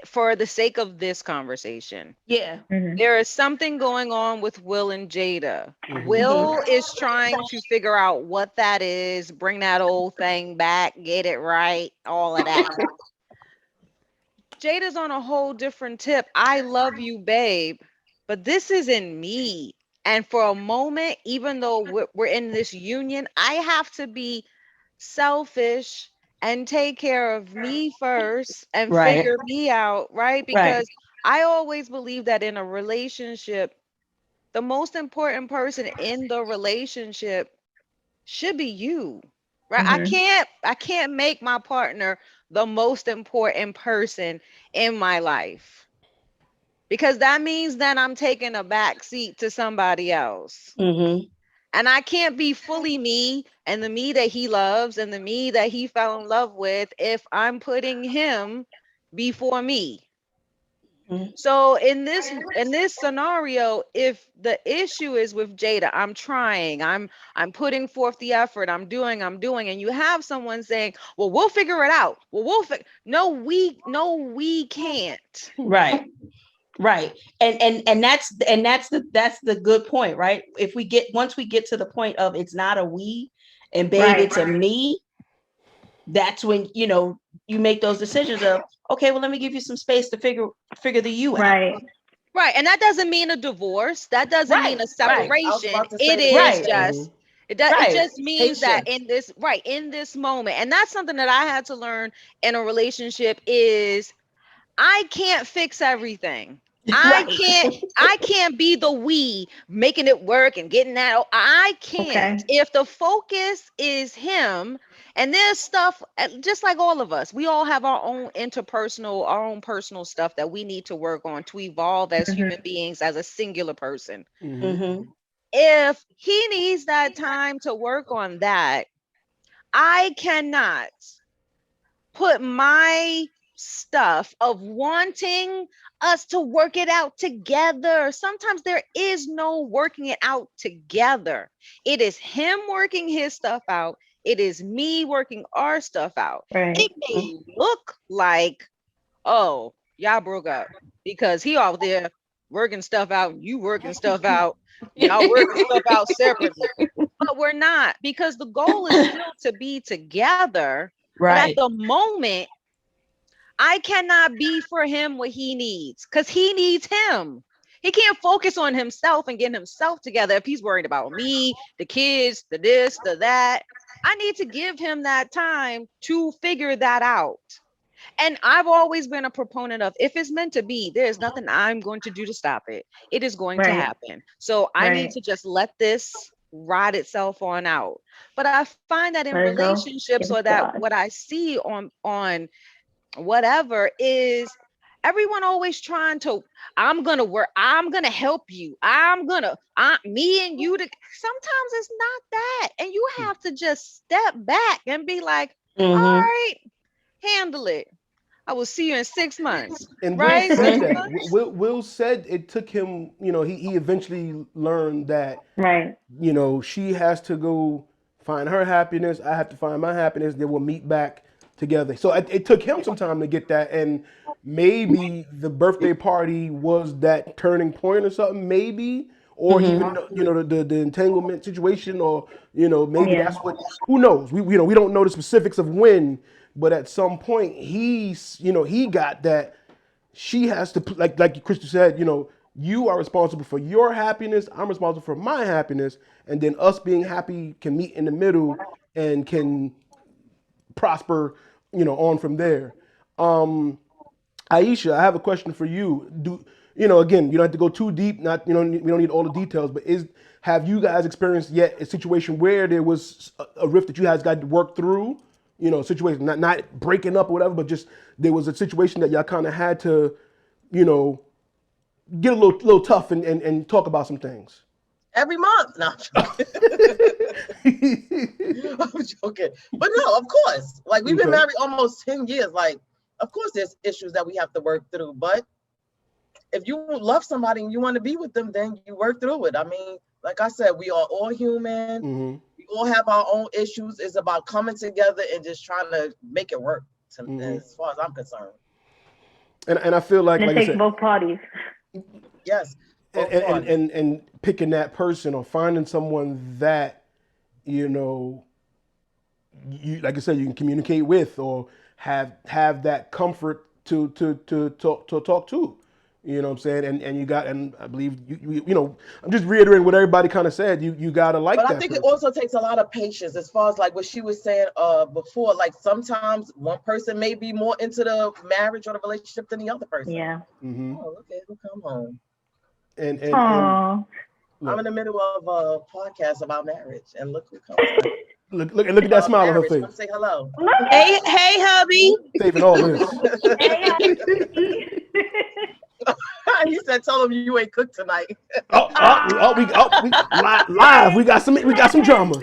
for the sake of this conversation, there is something going on with Will and Jada. Will is trying to figure out what that is, bring that old thing back, get it right, all of that. Jada's on a whole different tip. I love you, babe, but this isn't me. And for a moment, even though we're in this union, I have to be selfish and take care of me first and figure me out, right? Because I always believe that in a relationship, the most important person in the relationship should be you, right? I can't make my partner the most important person in my life, because that means that I'm taking a back seat to somebody else. And I can't be fully me and the me that he loves and the me that he fell in love with if I'm putting him before me. So in this scenario, if the issue is with Jada, I'm trying, I'm putting forth the effort, I'm doing, and you have someone saying, well, we'll figure it out. Well, no, we can't. Right. And that's the good point, right? Once we get to the point of it's not a we and babe, it's a me, that's when you make those decisions of, okay, well, let me give you some space to figure the you out. Right. And that doesn't mean a divorce. That doesn't mean a separation. It just means that in this moment, and that's something that I had to learn in a relationship, is I can't fix everything. I can't be the we making it work and getting that. I can't. If the focus is him, and there's stuff, just like all of us, we all have our own personal stuff that we need to work on to evolve as human beings, as a singular person. If he needs that time to work on that, I cannot put my stuff of wanting us to work it out together. Sometimes there is no working it out together. It is him working his stuff out. It is me working our stuff out. It may look like, oh, y'all broke up because he out there working stuff out, you working stuff out, y'all working stuff out separately. But we're not, because the goal is still to be together. But at the moment, I cannot be for him what he needs, because he needs him. He can't focus on himself and getting himself together if he's worried about me, the kids, the this, the that. I need to give him that time to figure that out. And I've always been a proponent of, if it's meant to be, there's nothing I'm going to do to stop it. It is going to happen. So I need to just let this ride itself on out. But I find that in relationships, or that what I see on whatever, is everyone always trying to, I'm gonna work, I'm gonna help you, me and you. Sometimes it's not that, and you have to just step back and be like, all right, handle it. I will see you in 6 months. And right? Will said that. Will said it took him, he eventually learned that, she has to go find her happiness. I have to find my happiness. They will meet back together. So it took him some time to get that. And maybe the birthday party was that turning point or something, maybe. Or even, the entanglement situation, or, maybe that's what, who knows? We don't know the specifics of when. But at some point, he got that she has to, like Crystal said, you are responsible for your happiness. I'm responsible for my happiness. And then us being happy can meet in the middle and can prosper, on from there. Aisha, I have a question for you. Again, you don't have to go too deep. We don't need all the details. But have you guys experienced yet a situation where there was a rift that you guys got to work through? Situation, not breaking up or whatever, but just there was a situation that y'all kind of had to, get a little tough and talk about some things. Every month. No, I'm joking. But no, of course. Like, we've been married almost 10 years. Like, of course there's issues that we have to work through. But if you love somebody and you want to be with them, then you work through it. I mean, like I said, we are all human. We all have our own issues. It's about coming together and just trying to make it work, as far as I'm concerned. And I feel like it takes I said, both parties. Yes. And picking that person or finding someone that, you like I said, you can communicate with, or have that comfort to talk to. You know what I'm saying? And I believe I'm just reiterating what everybody kind of said. You gotta like that. But I think it also takes a lot of patience, as far as like what she was saying before. Like, sometimes one person may be more into the marriage or the relationship than the other person. Yeah. Oh, okay, we'll come home. And I'm in the middle of a podcast about marriage, and look who comes up. Look at that smile on her face. Come say hello. Hey, hubby. Saving all this. He said, "Tell him you ain't cooked tonight." We live. We got some drama.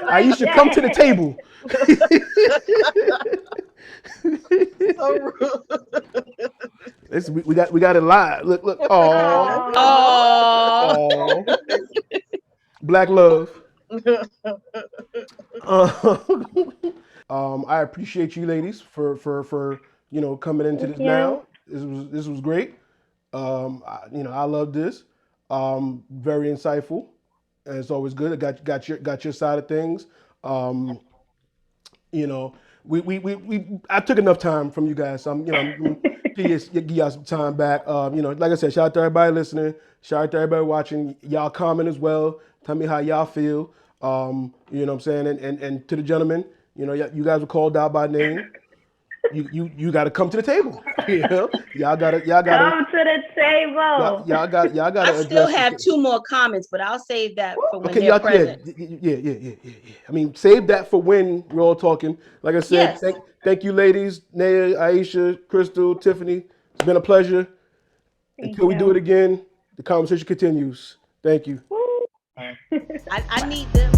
Aisha, come to the table. We got it live. Look. Oh. Black love. I appreciate you ladies for coming into this now. This was great. I love this. Very insightful, and it's always good. I got your side of things. I took enough time from you guys. So I'm give y'all some time back. Like I said, shout out to everybody listening. Shout out to everybody watching. Y'all comment as well. Tell me how y'all feel. You know what I'm saying? And to the gentlemen, you guys were called out by name. You got to come to the table. Y'all got to come to the table. Y'all got. I still have two more comments, but I'll save that for when they're present. Yeah. I mean, save that for when we're all talking. Like I said, thank you, ladies, Naya, Aisha, Crystal, Tiffany. It's been a pleasure. Until we do it again, the conversation continues. Thank you. I need them.